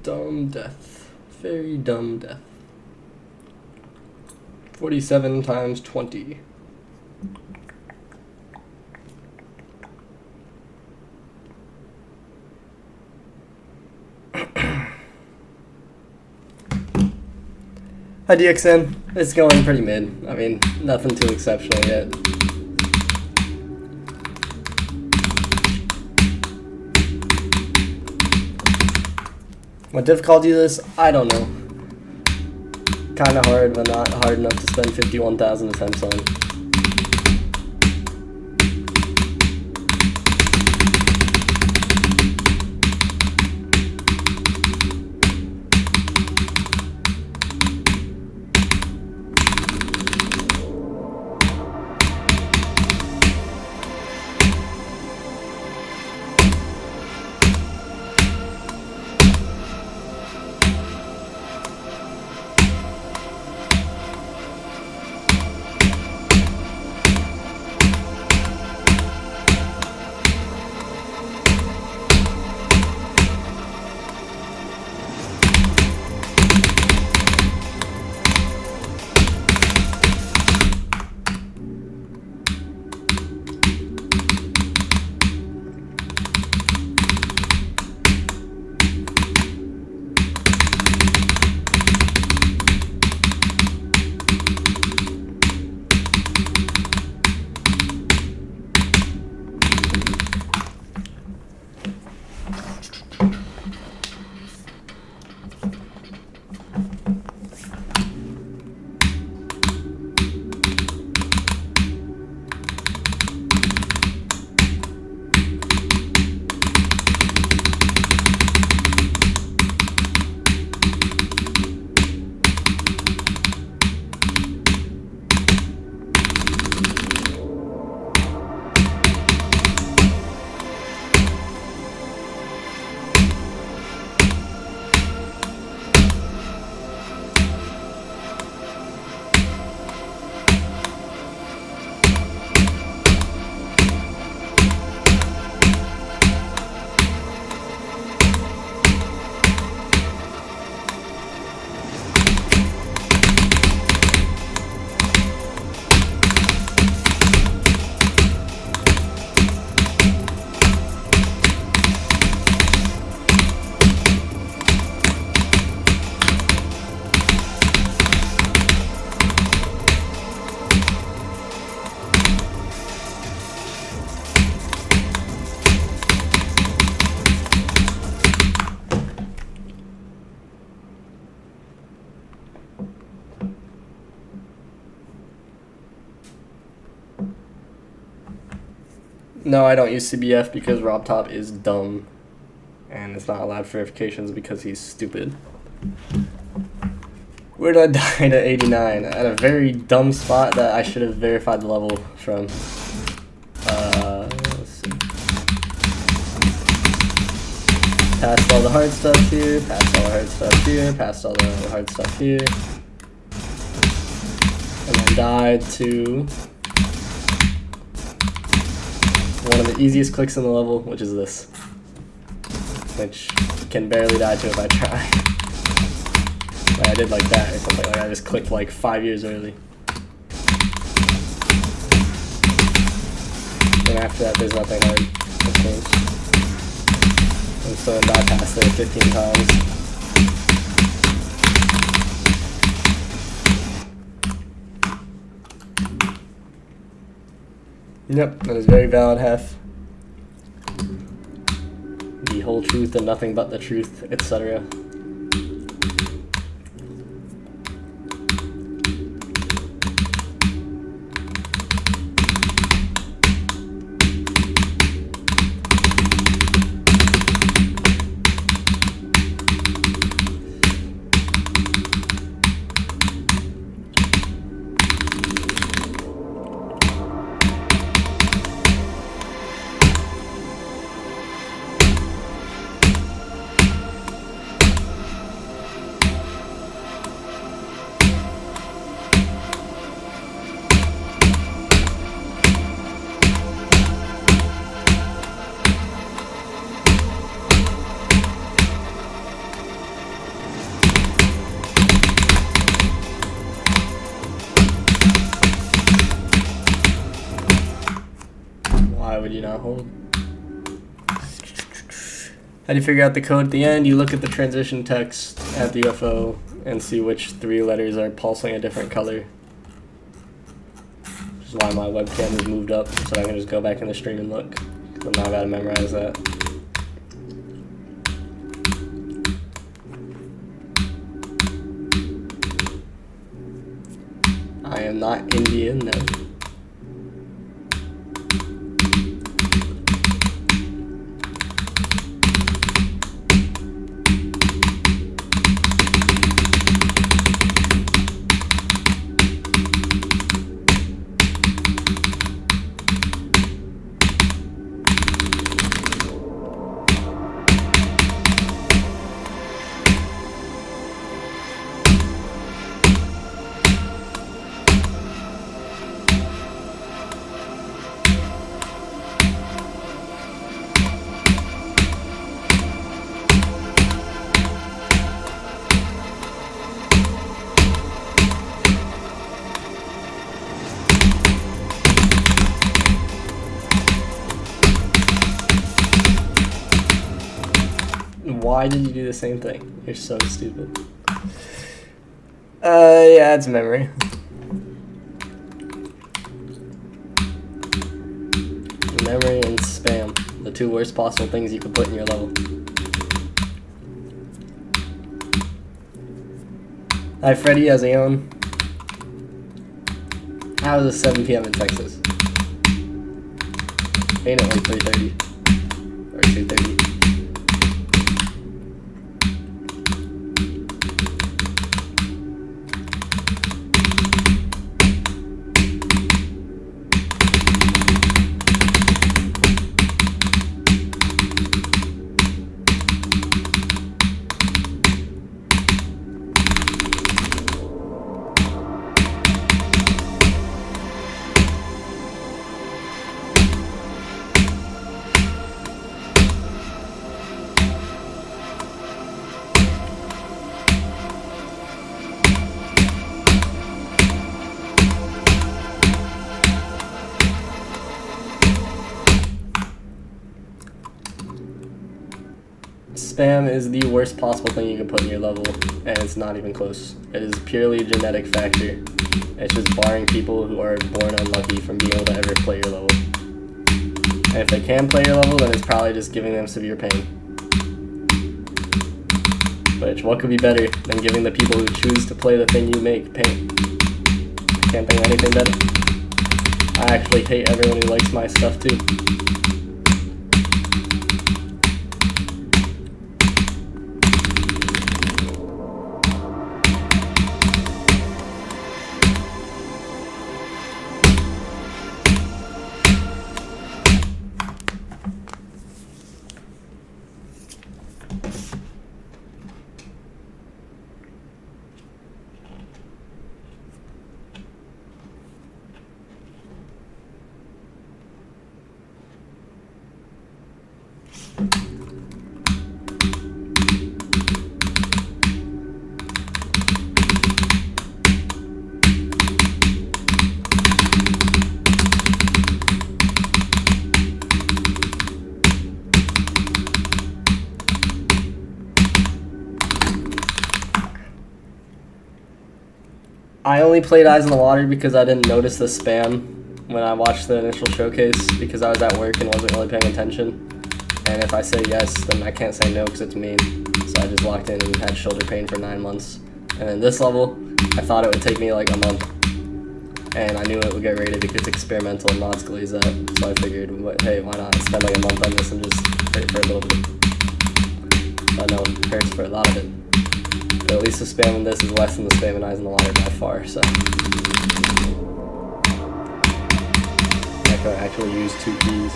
Dumb death. Very dumb death. 47 times 20. Hi DXN. It's going pretty mid. I mean, nothing too exceptional yet. What difficulty is this? I don't know. Kinda hard, but not hard enough to spend 51,000 attempts on. No, I don't use CBF because RobTop is dumb. And it's not allowed verifications because he's stupid. Where did I die to 89? At a very dumb spot that I should have verified the level from. Let's see. Passed all the hard stuff here, passed all the hard stuff here, passed all the hard stuff here. And then died to one of the easiest clicks in the level, which is this. Which can barely die to if I try. Like I did like that or something, like I just clicked like 5 years early. And after that there's nothing hard to change. I'm still in bypass there 15 times. Yep, that is very valid half. The whole truth and nothing but the truth, etc. Why would you not hold? How do you figure out the code at the end? You look at the transition text at the UFO and see which 3 letters are pulsing a different color. Which is why my webcam is moved up, so I can just go back in the stream and look. So now I gotta memorize that. I am not Indian, no. Why did you do the same thing? You're so stupid. Yeah, it's memory. Memory and spam. The 2 worst possible things you could put in your level. Hi, Freddy, how's it going? How is it 7 p.m. in Texas? Ain't it like 3:30? Or 2:30? Spam is the worst possible thing you can put in your level, and it's not even close. It is purely a genetic factor. It's just barring people who are born unlucky from being able to ever play your level. And if they can play your level, then it's probably just giving them severe pain. Which, what could be better than giving the people who choose to play the thing you make pain? Can't think of anything better. I actually hate everyone who likes my stuff too. I only played Eyes in the Water because I didn't notice the spam when I watched the initial showcase because I was at work and wasn't really paying attention. And if I say yes, then I can't say no because it's mean. So I just locked in and had shoulder pain for 9 months. And then this level, I thought it would take me like a month. And I knew it would get rated because it's experimental and mods glaze that. So I figured, hey, why not spend like a month on this and just hurt for a little bit. I know it hurts for a lot of it. But at least the spam in this is less than the spam in Eyes in the Water by far, so. I could actually use 2 keys.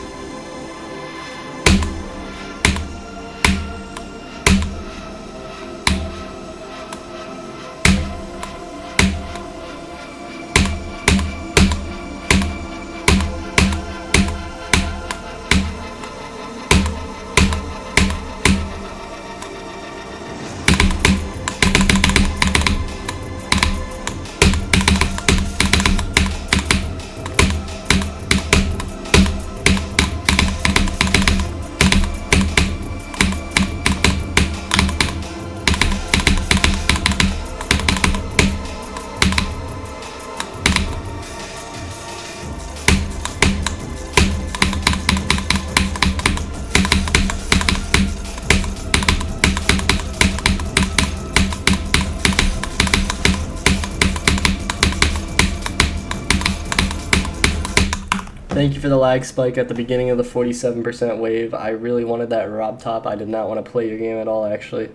Thank you for the lag spike at the beginning of the 47% wave. I really wanted that Rob Top. I did not want to play your game at all, actually.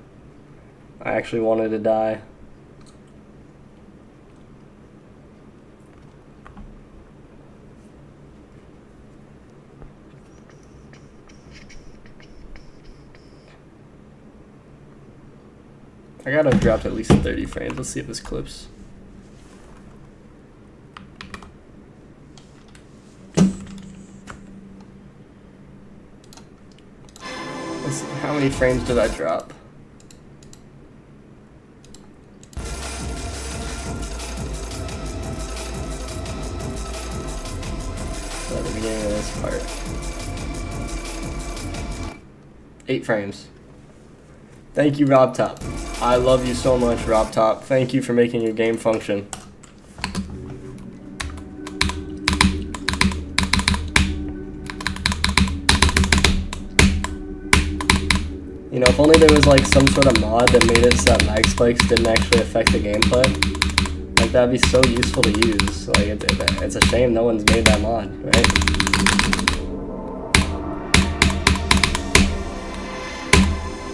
I actually wanted to die. I gotta drop at least 30 frames. Let's see if this clips. Let's see, how many frames did I drop? So at the beginning of this part. 8 frames. Thank you, Rob Top. I love you so much, Rob Top. Thank you for making your game function. You know, if only there was like some sort of mod that made it so that lag spikes didn't actually affect the gameplay. Like, that'd be so useful to use. Like, it's a shame no one's made that mod, right?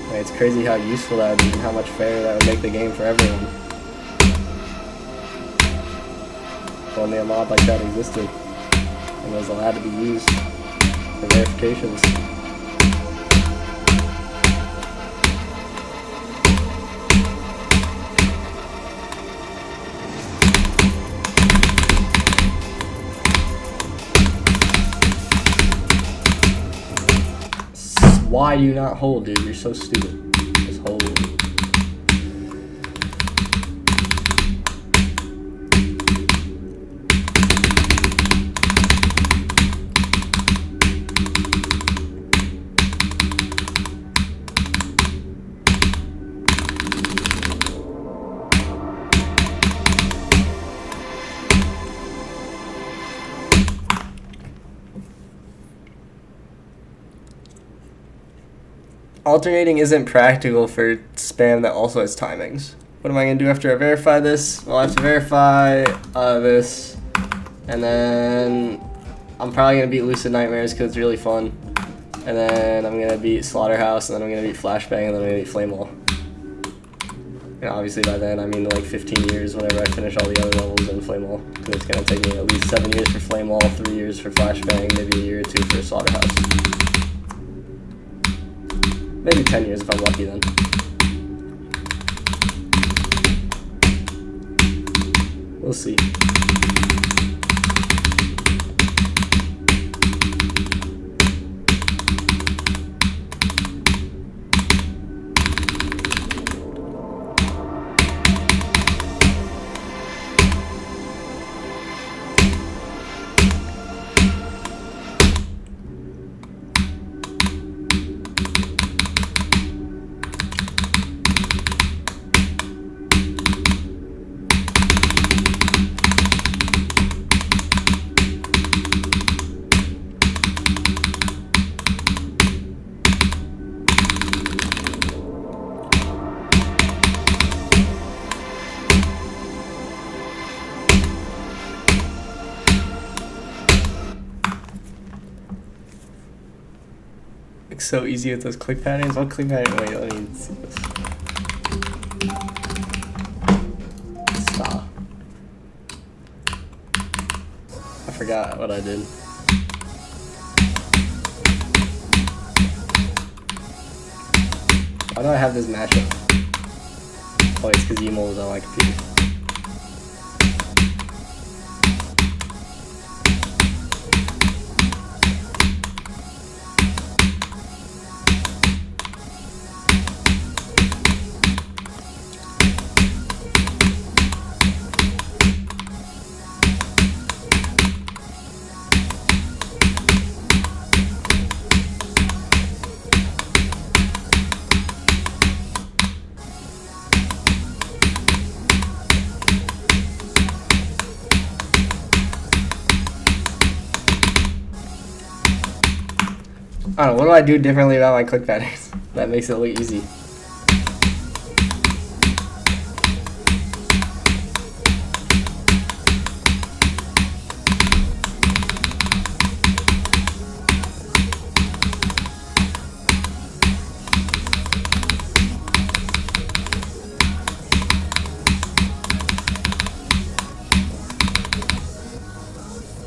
Like, it's crazy how useful that would be and how much fairer that would make the game for everyone. If only a mod like that existed and was allowed to be used for verifications. Why do you not hold, dude? You're so stupid. Just hold. Alternating isn't practical for spam that also has timings. What am I going to do after I verify this? Well, I have to verify this, And then I'm probably going to beat Lucid Nightmares because it's really fun. And then I'm going to beat Slaughterhouse, and then I'm going to beat Flashbang, and then I'm going to beat Flame Wall. And obviously by then I mean like 15 years whenever I finish all the other levels in Flame Wall. Because it's going to take me at least 7 years for Flame Wall, 3 years for Flashbang, maybe a year or 2 for Slaughterhouse. Maybe 10 years if I'm lucky then. We'll see. It's so easy with those click patterns. What click pattern? Wait, let me see this. Stop. I forgot what I did. Why do I have this mashup? Oh, it's because Emo was on my computer. I don't know, what do I do differently about my click patterns that makes it look easy?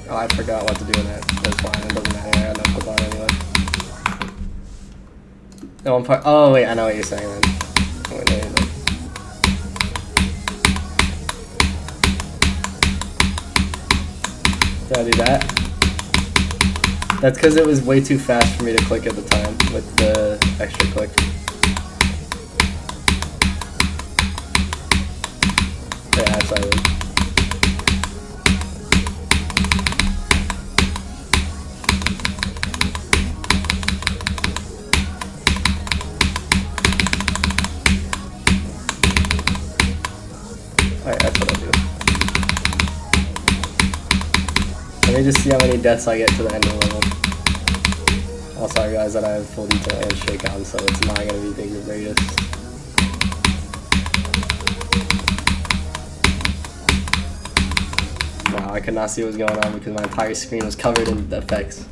Oh, I forgot what to do in that. That's fine, it doesn't matter, I got no clip on anyway. No, one part. Oh wait, I know what you're saying then. Wait, did I do that? That's because it was way too fast for me to click at the time with the extra click. Yeah, that's what I did. Alright, that's what I do. Let me just see how many deaths I get to the end of the level. Also, I realize that I have full detail and shake on, so it's not going to be big or greatest. Wow, I could not see what was going on because my entire screen was covered in the effects.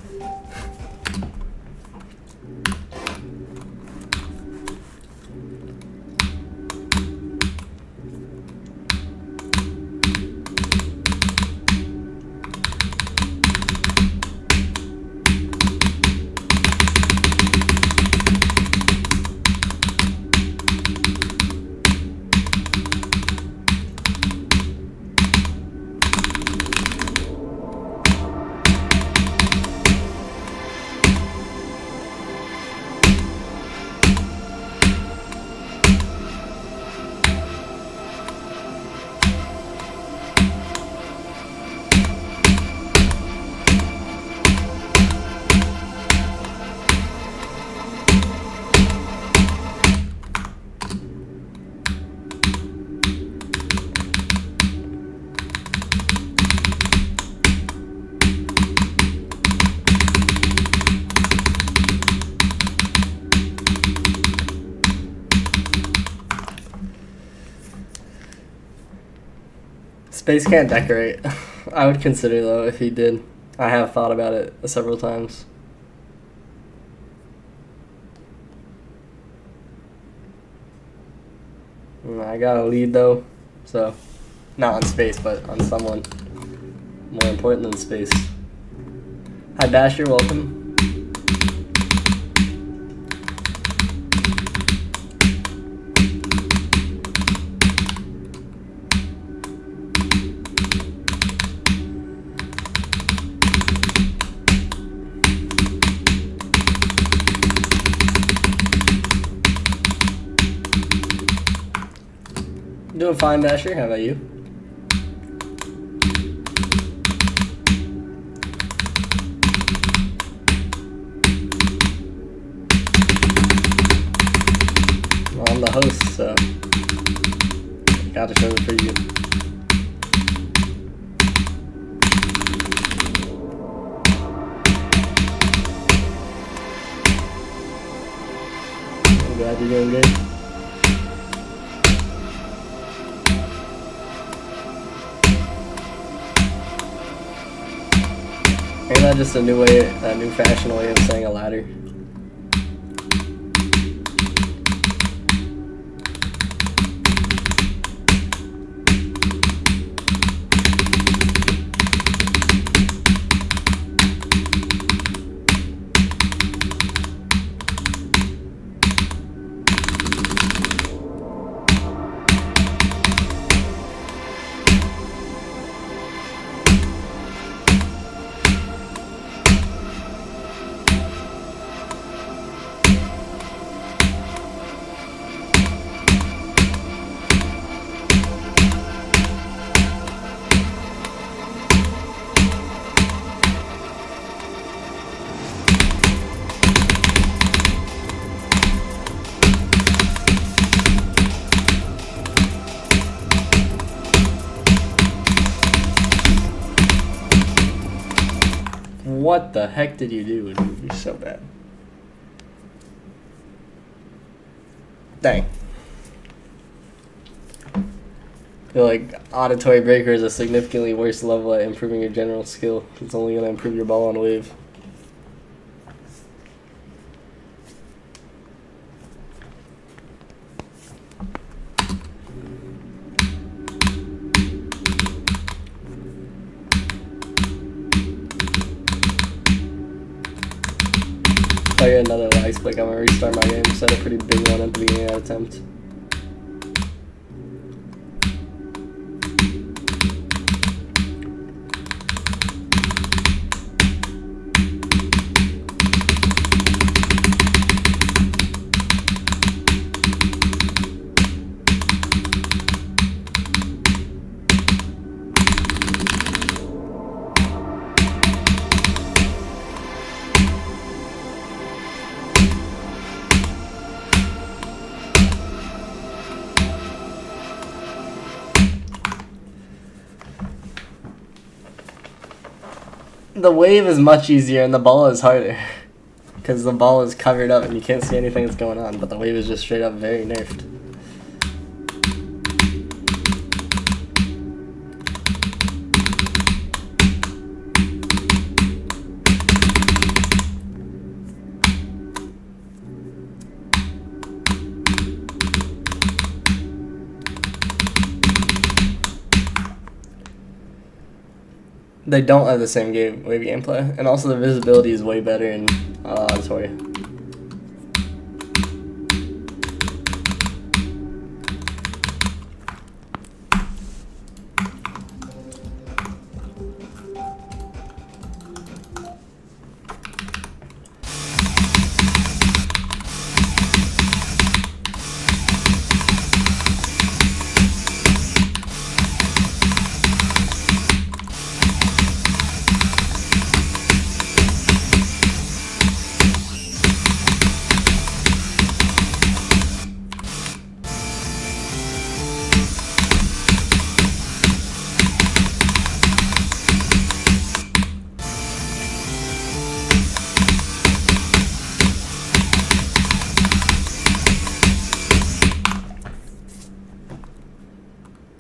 Space can't decorate. I would consider though if he did. I have thought about it several times. I got a lead though, so not on space, but on someone more important than space. Hi Dasher, welcome. Doing fine, Dasher. How about you? Well, I'm the host, so got to show the preview. I'm glad you're doing good. Ain't that just a new fashion way of saying a ladder? What the heck did you do, dude? You're so bad. Dang. I feel like Auditory Breaker is a significantly worse level at improving your general skill. It's only going to improve your ball on wave. If I get another lag spike, I'm going to restart my game. Set a pretty big one at the beginning of that attempt. The wave is much easier and the ball is harder because the ball is covered up and you can't see anything that's going on, but the wave is just straight up very nerfed. They don't have the same wave gameplay, and also the visibility is way better in Auditory.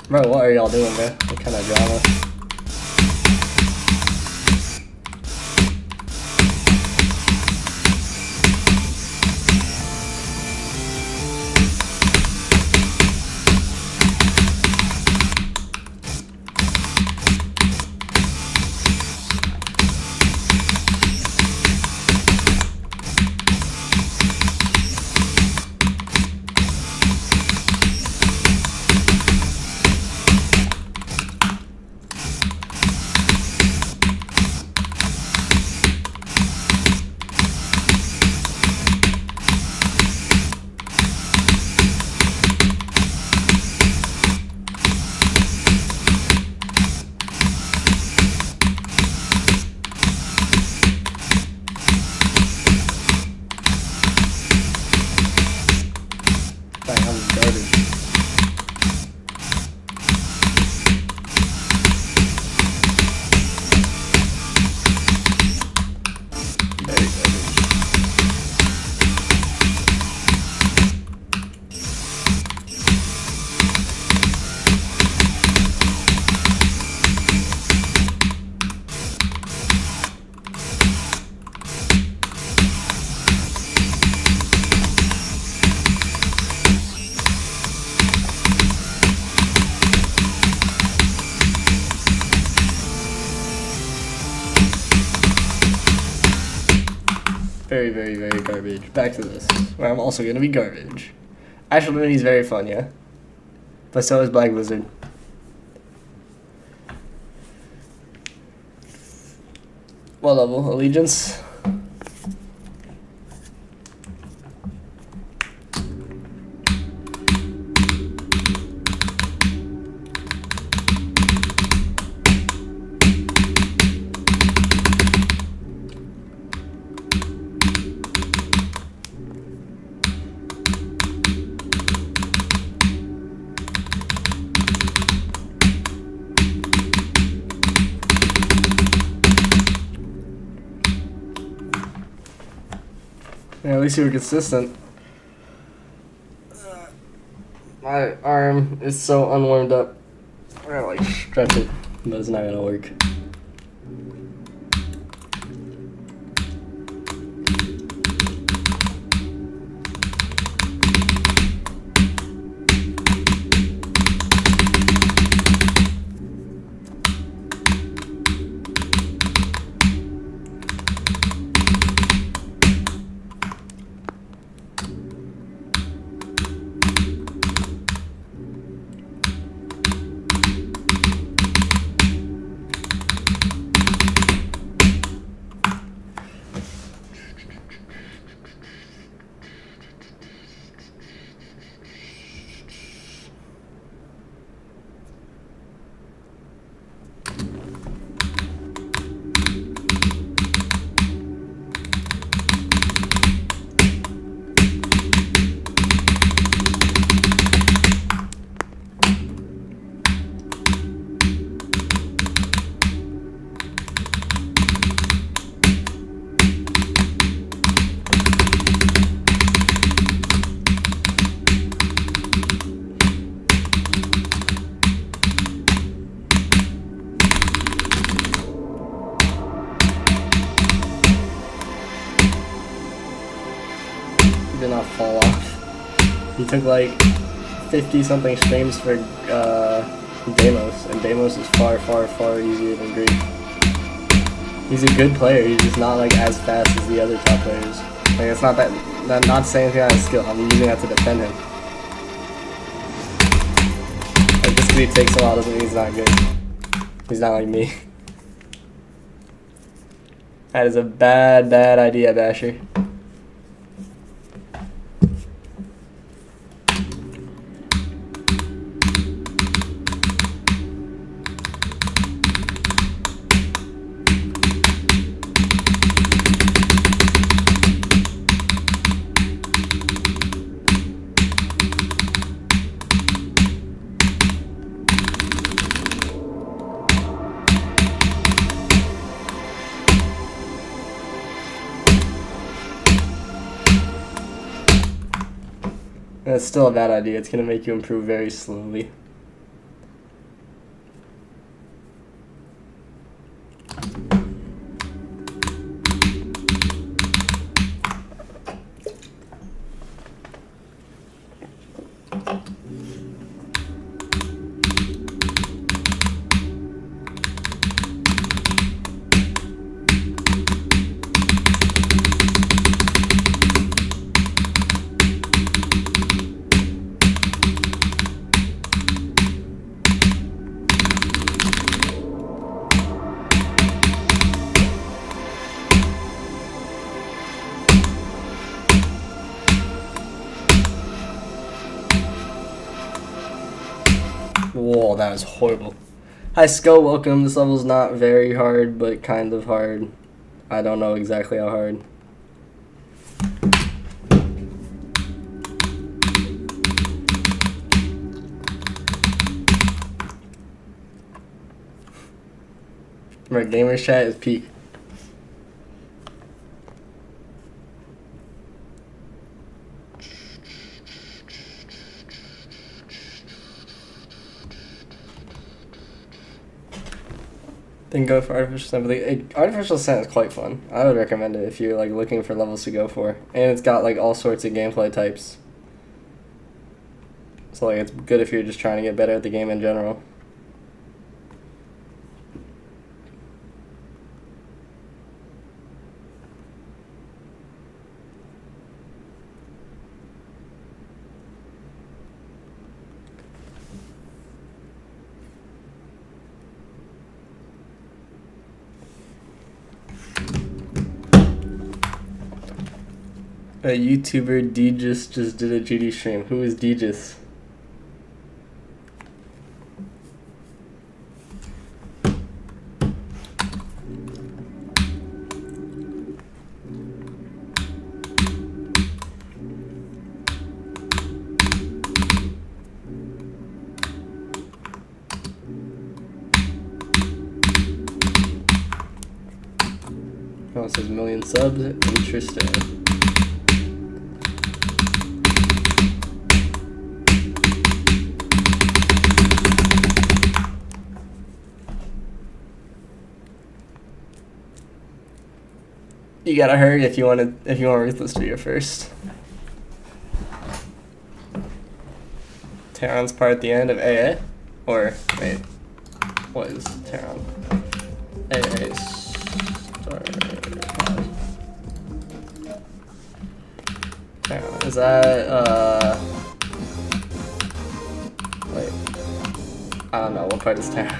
Bro, what are y'all doing, bro? What kind of drama? Very, very, very garbage. Back to this, where I'm also gonna be garbage. Actual Mini's very fun, yeah. But so is Black Blizzard. What level? Allegiance? Yeah, at least you were consistent. My arm is so unwarmed up. I gotta like stretch it, but it's not gonna work. Did not fall off. He took like 50 something streams for Deimos, and Deimos is far, far, far easier than Greek. He's a good player, he's just not like as fast as the other top players. Like it's not that not saying anything on his skill, I'm using that to defend him. Like just because he takes a lot doesn't mean he's not good. He's not like me. That is a bad, bad idea, Basher. That's still a bad idea. It's going to make you improve very slowly. Whoa, that was horrible. Hi, Skull, welcome. This level's not very hard, but kind of hard. I don't know exactly how hard. My gamer's chat is peak. Then go for artificial sympathy. Artificial scent is quite fun. I would recommend it if you're like looking for levels to go for, and it's got like all sorts of gameplay types. So like it's good if you're just trying to get better at the game in general. A YouTuber Degis just did a GD stream. Who is Degis? Oh, it says million subs. Interesting. You gotta hurry if you want Ruthless to be your first. Terran's part at the end of AA? Or, wait, what is Terran? AA start. Terran, is that, wait, I don't know, what part is Terran?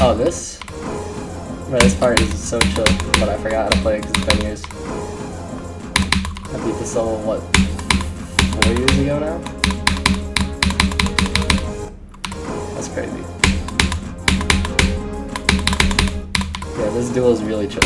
Oh, this? But this part is so chill, but I forgot how to play it because it's been years. I beat this level, what, 4 years ago now? That's crazy. Yeah, this duel is really chill.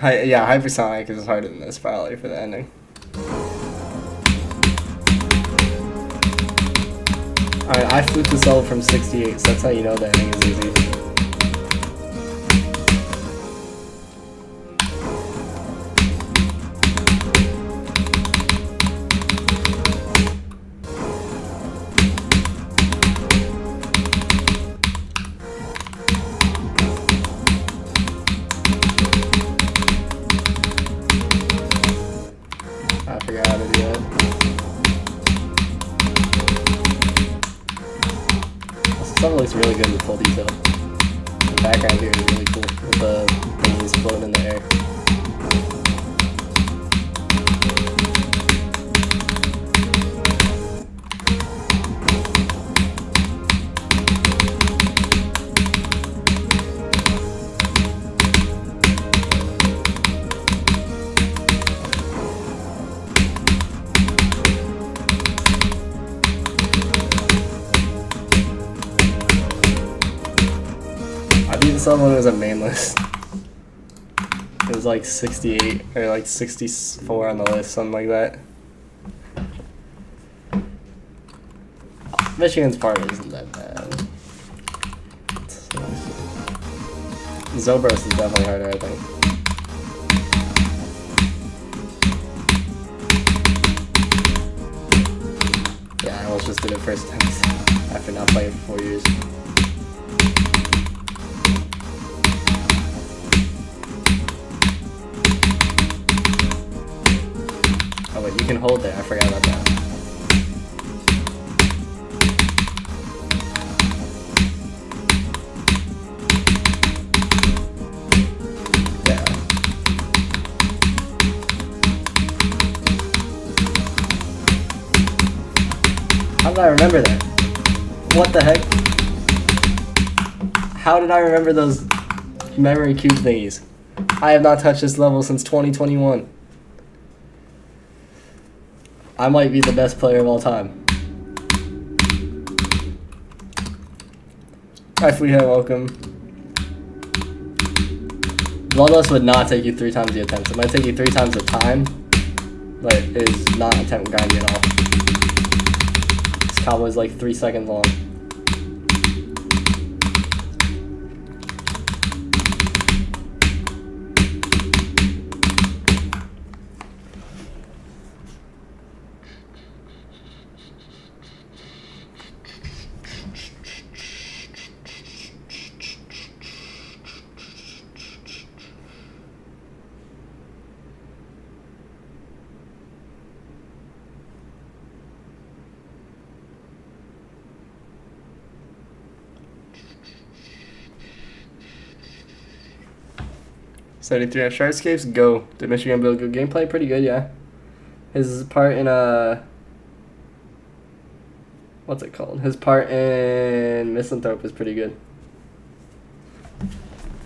Yeah, Hypersonic is harder than this probably for the ending. Alright, I fluked this level from 68, so that's how you know the ending is easy. I forgot how to do it. This level looks really good with full detail. The background here is really cool with the things floating in the air. This level was a main list. It was like 68 or like 64 on the list, something like that. Michigan's part isn't that bad. Zobros is definitely harder, I think. Yeah, I else just did it first time after not playing for 4 years. Oh wait, you can hold there. I forgot about that. How did I remember that? What the heck? How did I remember those memory cube thingies? I have not touched this level since 2021. I might be the best player of all time. Hi, Fleethead, welcome. Bloodlust would not take you 3 times the attempts. It might take you 3 times the time, but it is not attempt grindy at all. This cowboy's like 3 seconds long. $73 on Shardscapes, go. Did Michigan build good gameplay? Pretty good, yeah. His part in what's it called? His part in Misanthrope is pretty good.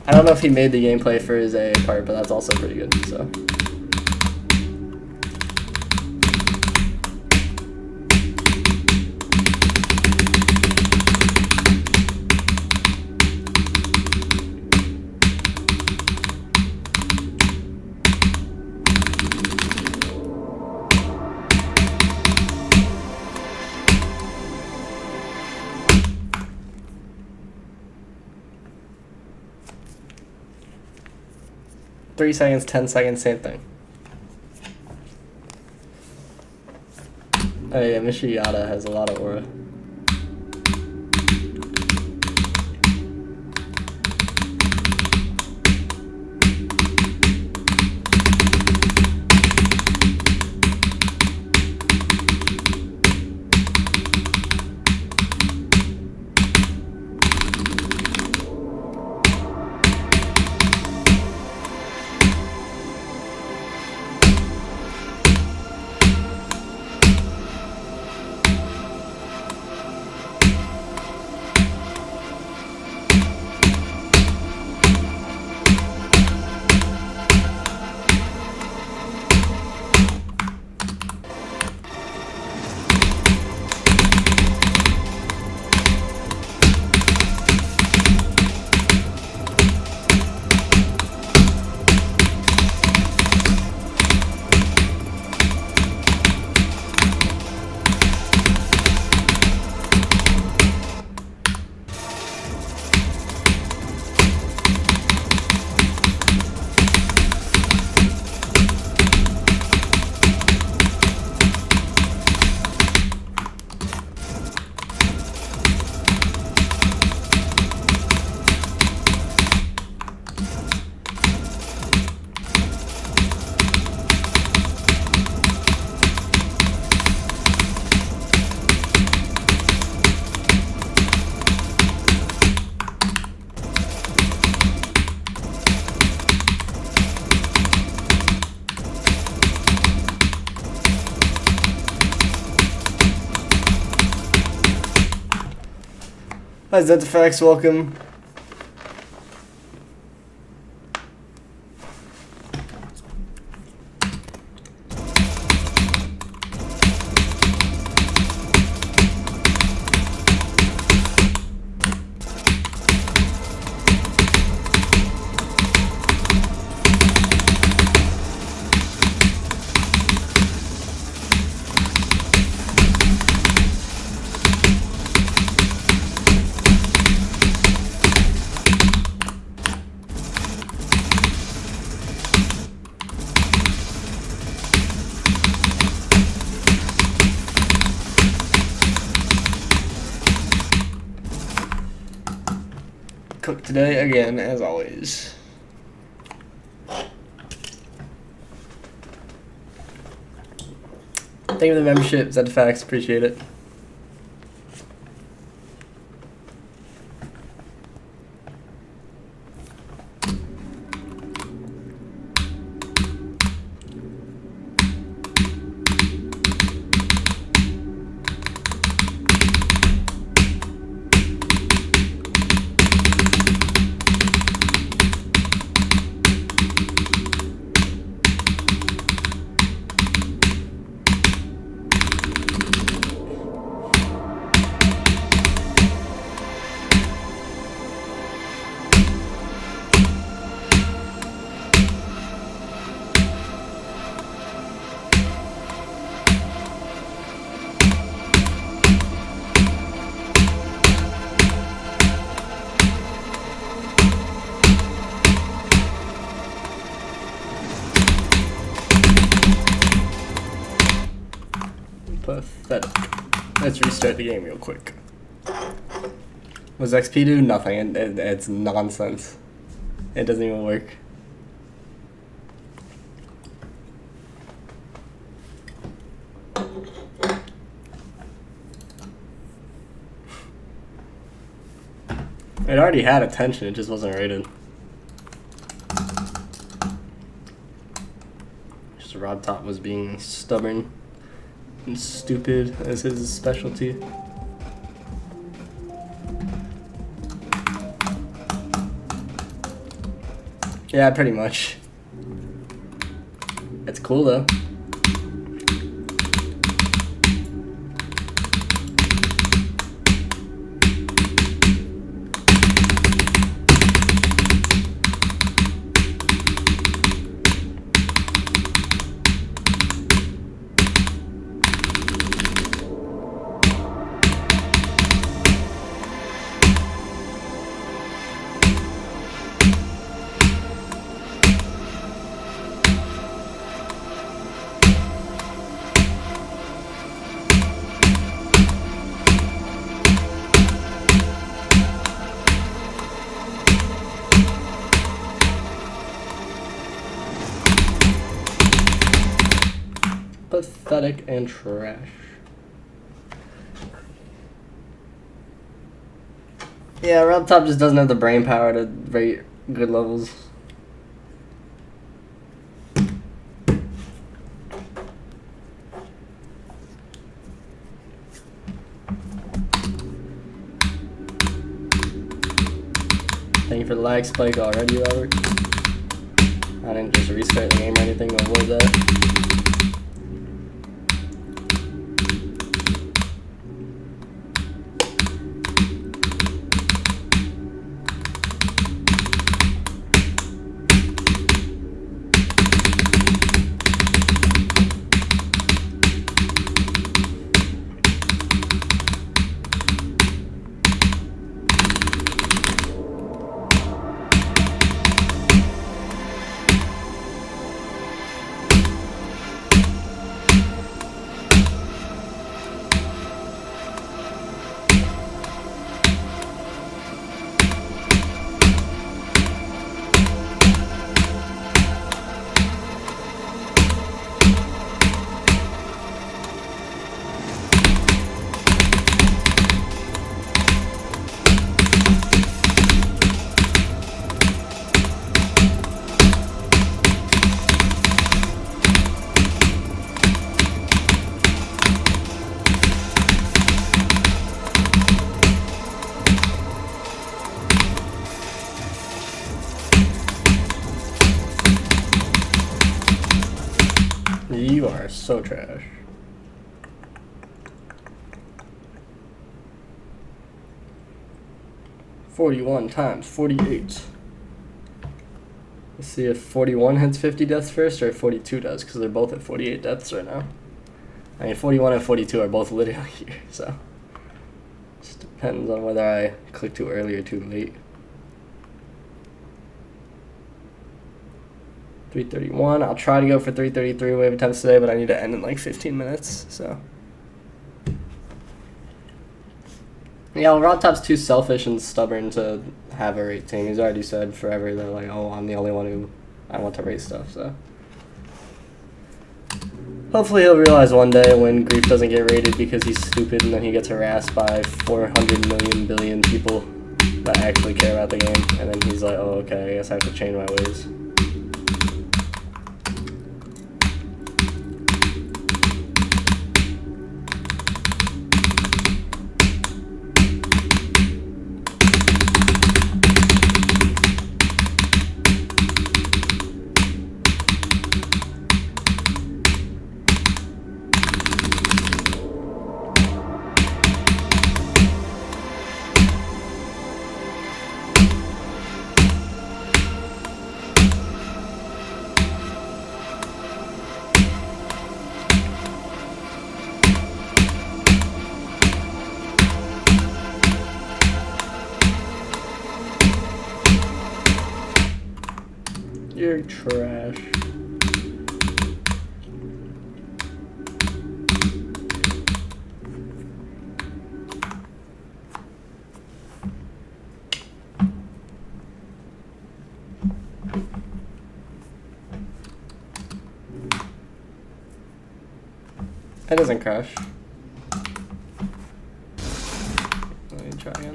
I don't know if he made the gameplay for his A part, but that's also pretty good, so. Three seconds, 10 seconds, same thing. Oh yeah, Mishiyata has a lot of aura. Hi Zentifax, welcome. cook today again, as always. Thank you for the membership, Zedfax, appreciate it. Pathetic. Let's restart the game real quick. Was XP do? Nothing. It's nonsense. It doesn't even work. It already had attention, it just wasn't rated. Just Rob Top was being stubborn and stupid as his specialty. Yeah, pretty much. It's cool though. Pathetic and trash. Yeah, Rob Top just doesn't have the brain power to rate good levels. Thank you for the lag spike already, Robert. I didn't just restart the game or anything to avoid that. You are so trash. $41 times 48. Let's see if 41 hits 50 deaths first or if 42 does, because they're both at 48 deaths right now. I mean, 41 and 42 are both literally here, so just depends on whether I click too early or too late. 331. I'll try to go for 333 wave attempts today, but I need to end in like 15 minutes, so. Yeah, well, Rob Top's too selfish and stubborn to have a rate team. He's already said forever that like, oh, I'm the only one who I want to rate stuff. So hopefully he'll realize one day when Grief doesn't get rated because he's stupid, and then he gets harassed by 400 million billion people that actually care about the game, and then he's like, oh, okay, I guess I have to change my ways. You're trash. That doesn't crash. Let me try again.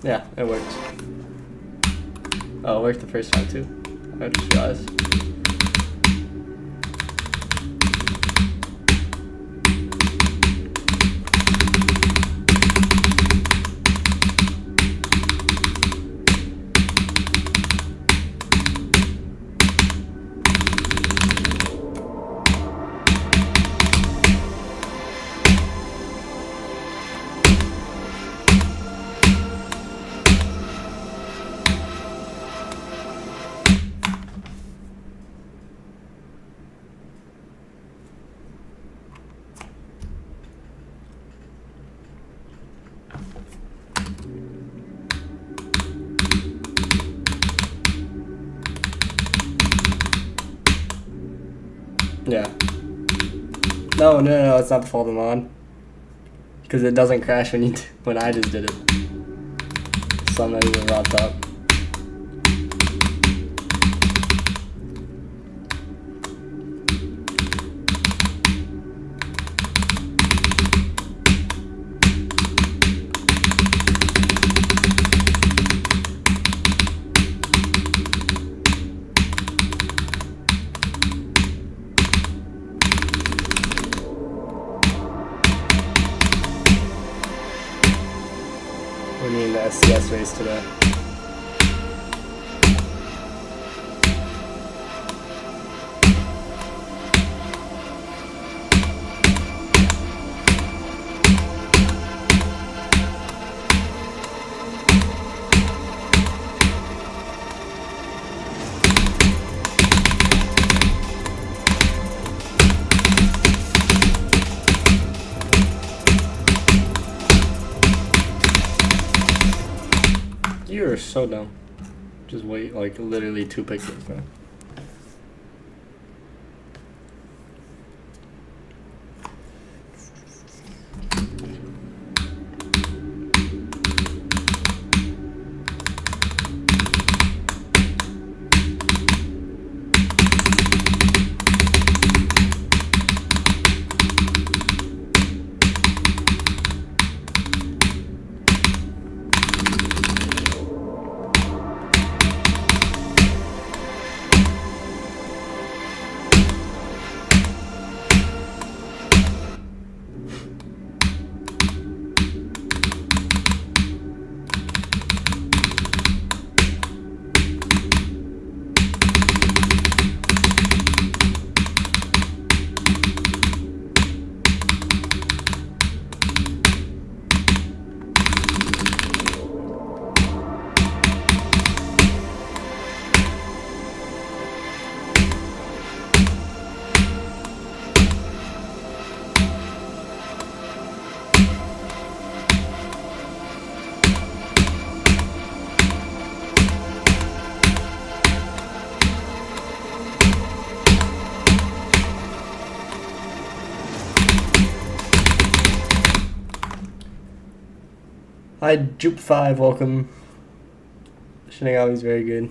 Yeah, it worked. Oh, it worked the first time too. I just realized. Yeah. No, it's not the fault of Mon. Because it doesn't crash when I just did it. So I'm not even raw top. We need the SCS race today. You're so dumb. Just wait like literally 2 pixels, man. Hi, Jupe5, welcome. Shinigami's very good.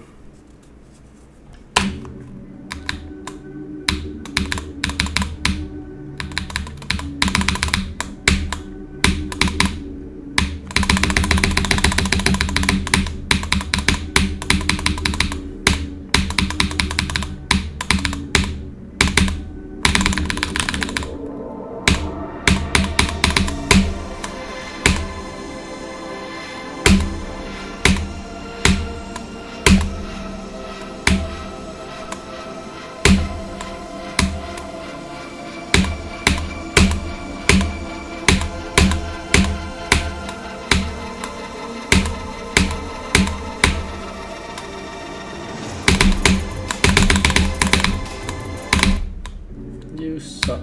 You suck.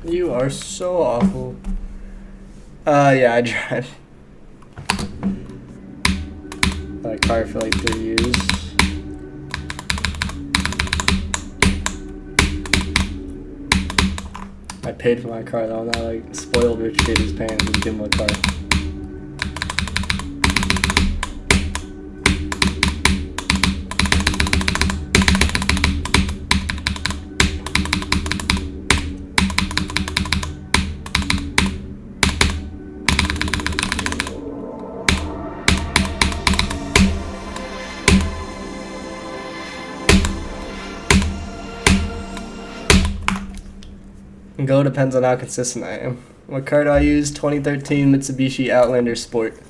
You are so awful. Yeah, I tried that car for like 3 years. I paid for my car though, I'm not like spoiled rich kid whose parents just give him a car. Go depends on how consistent I am. What car do I use? 2013 Mitsubishi Outlander Sport.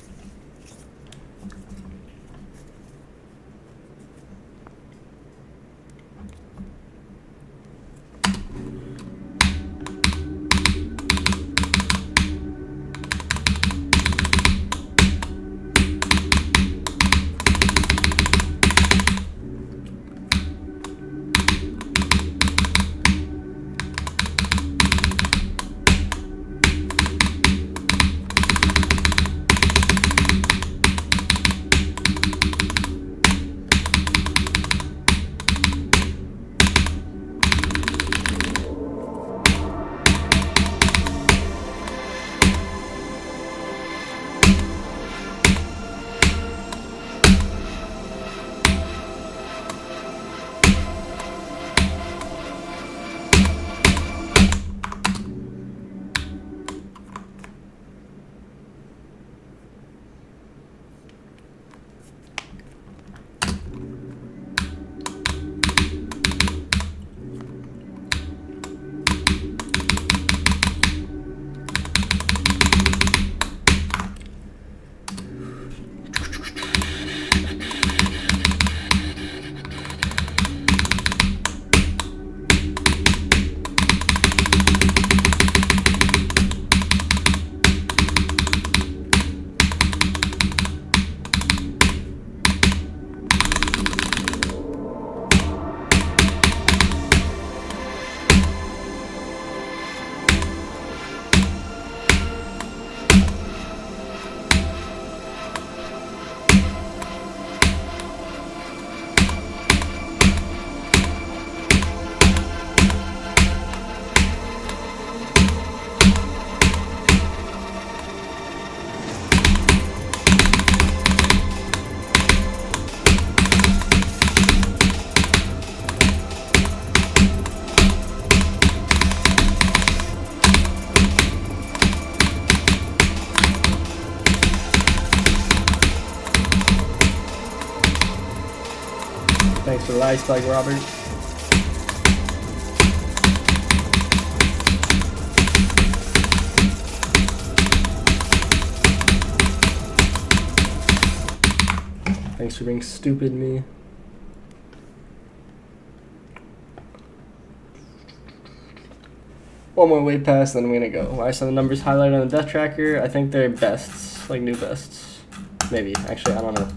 Thanks for the light spike, Robert. Thanks for being stupid, me. One more weight pass, then I'm gonna go. Why are some of the numbers highlighted on the death tracker? I think they're bests, like new bests. Maybe, actually, I don't know.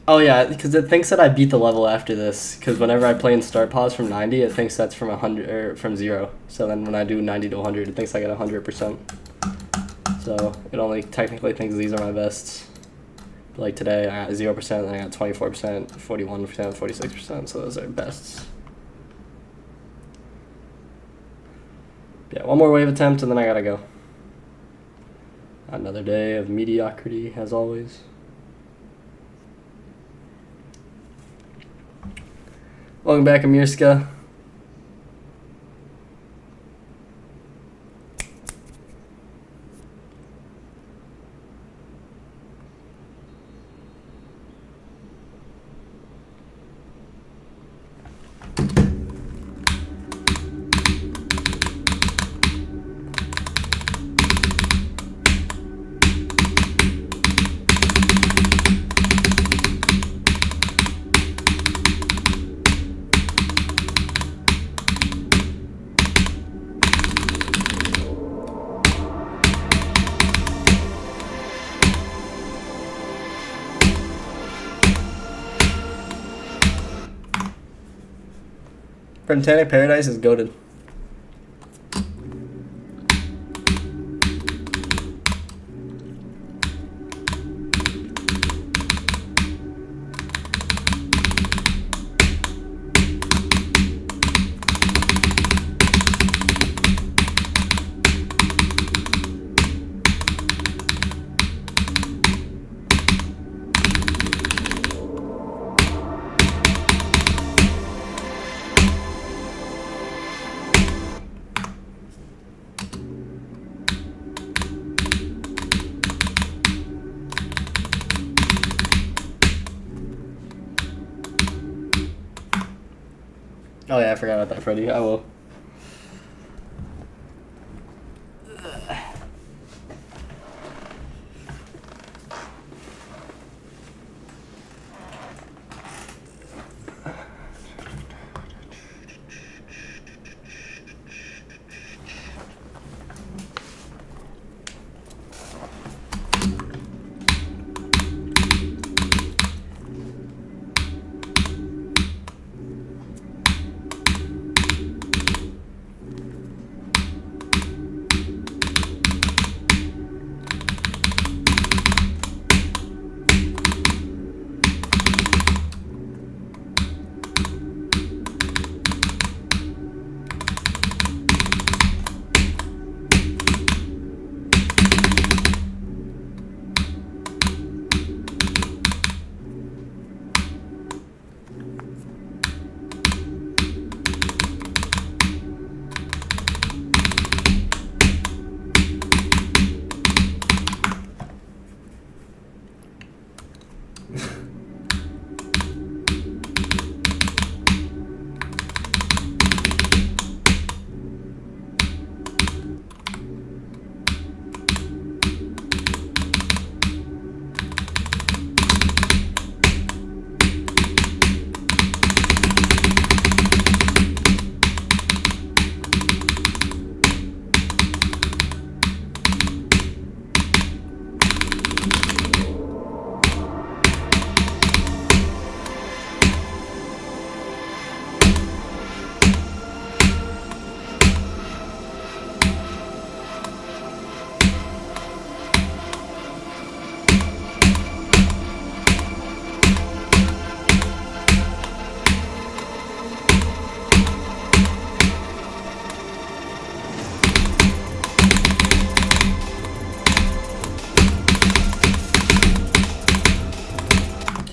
Oh yeah, because it thinks that I beat the level after this. Because whenever I play in start pause from 90, it thinks that's from 100 or from 0. So then when I do 90 to 100, it thinks I get 100%. So it only technically thinks these are my bests. Like today, I got 0%, then I got 24%, 41%, 46%. So those are bests. Yeah, one more wave attempt and then I gotta go. Another day of mediocrity, as always. Welcome back, Amirska. Botanic Paradise is goated. Oh yeah, I forgot about that, Freddy. I will.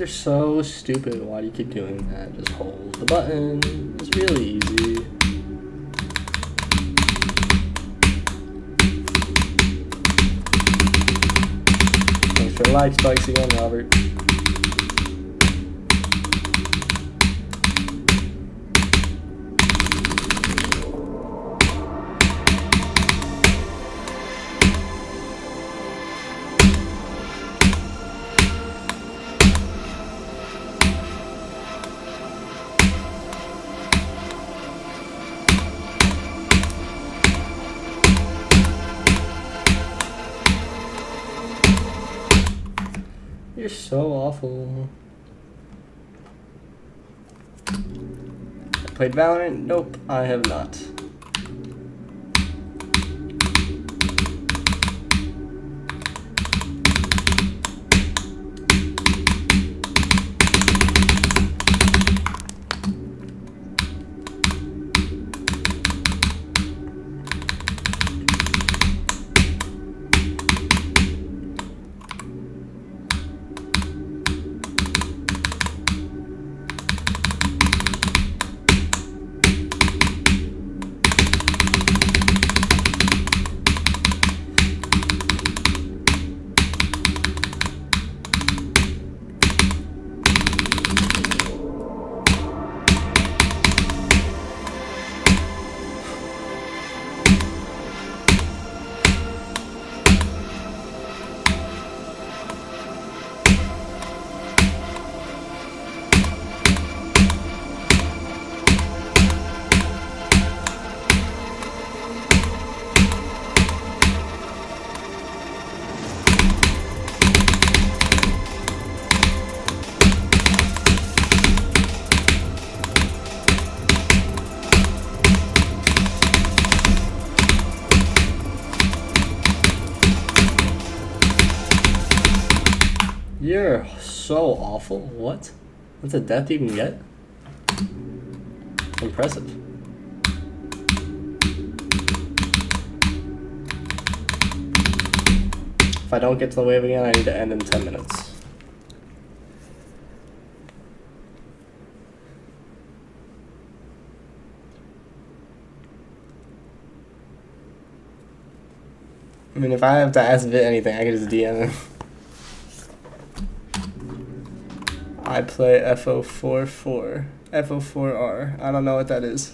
You're so stupid. Why do you keep doing that? Just hold the button. It's really easy. Thanks for the like spikes again, Robert. You're so awful. Played Valorant? Nope, I have not. You're so awful. What? That's a death you can get? Impressive. If I don't get to the wave again, I need to end in 10 minutes. I mean, if I have to ask Vit anything, I can just DM him. I play FO44. FO4R. I don't know what that is.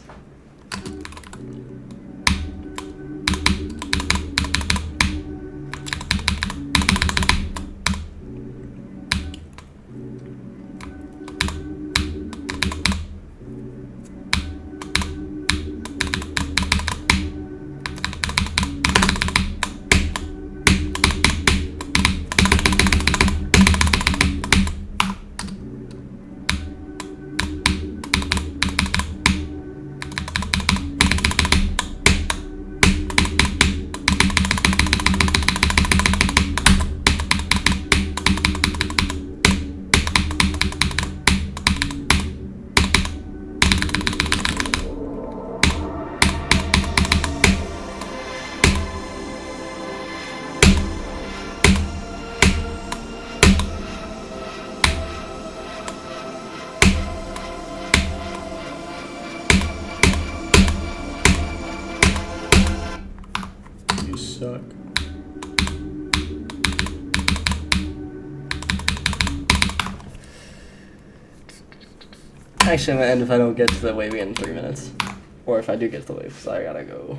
Suck. Actually, I'm gonna end if I don't get to the wave in 3 minutes. Or if I do get to the wave, so I gotta go.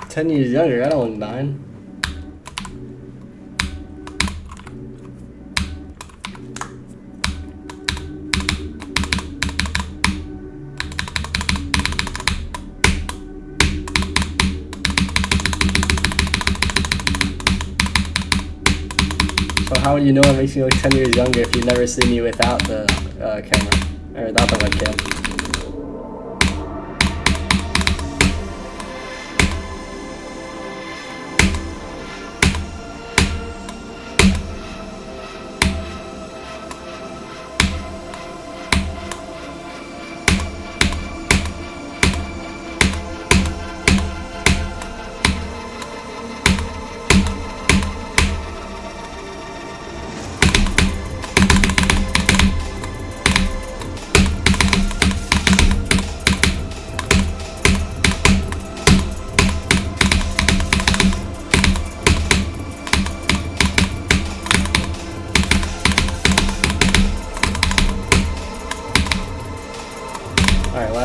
Ten years younger, I don't look 9. So how would you know it makes me look 10 years younger if you've never seen me without the camera, or without the webcam?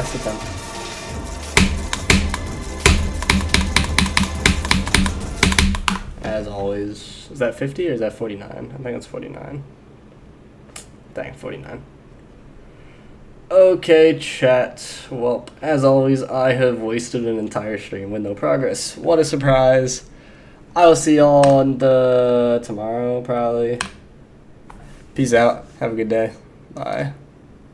last attempt. As always, is that 50 or is that 49? I think it's 49. Dang, 49. Okay, chat. Well, as always, I have wasted an entire stream with no progress. What a surprise. I will see y'all on tomorrow, probably. Peace out. Have a good day. Bye.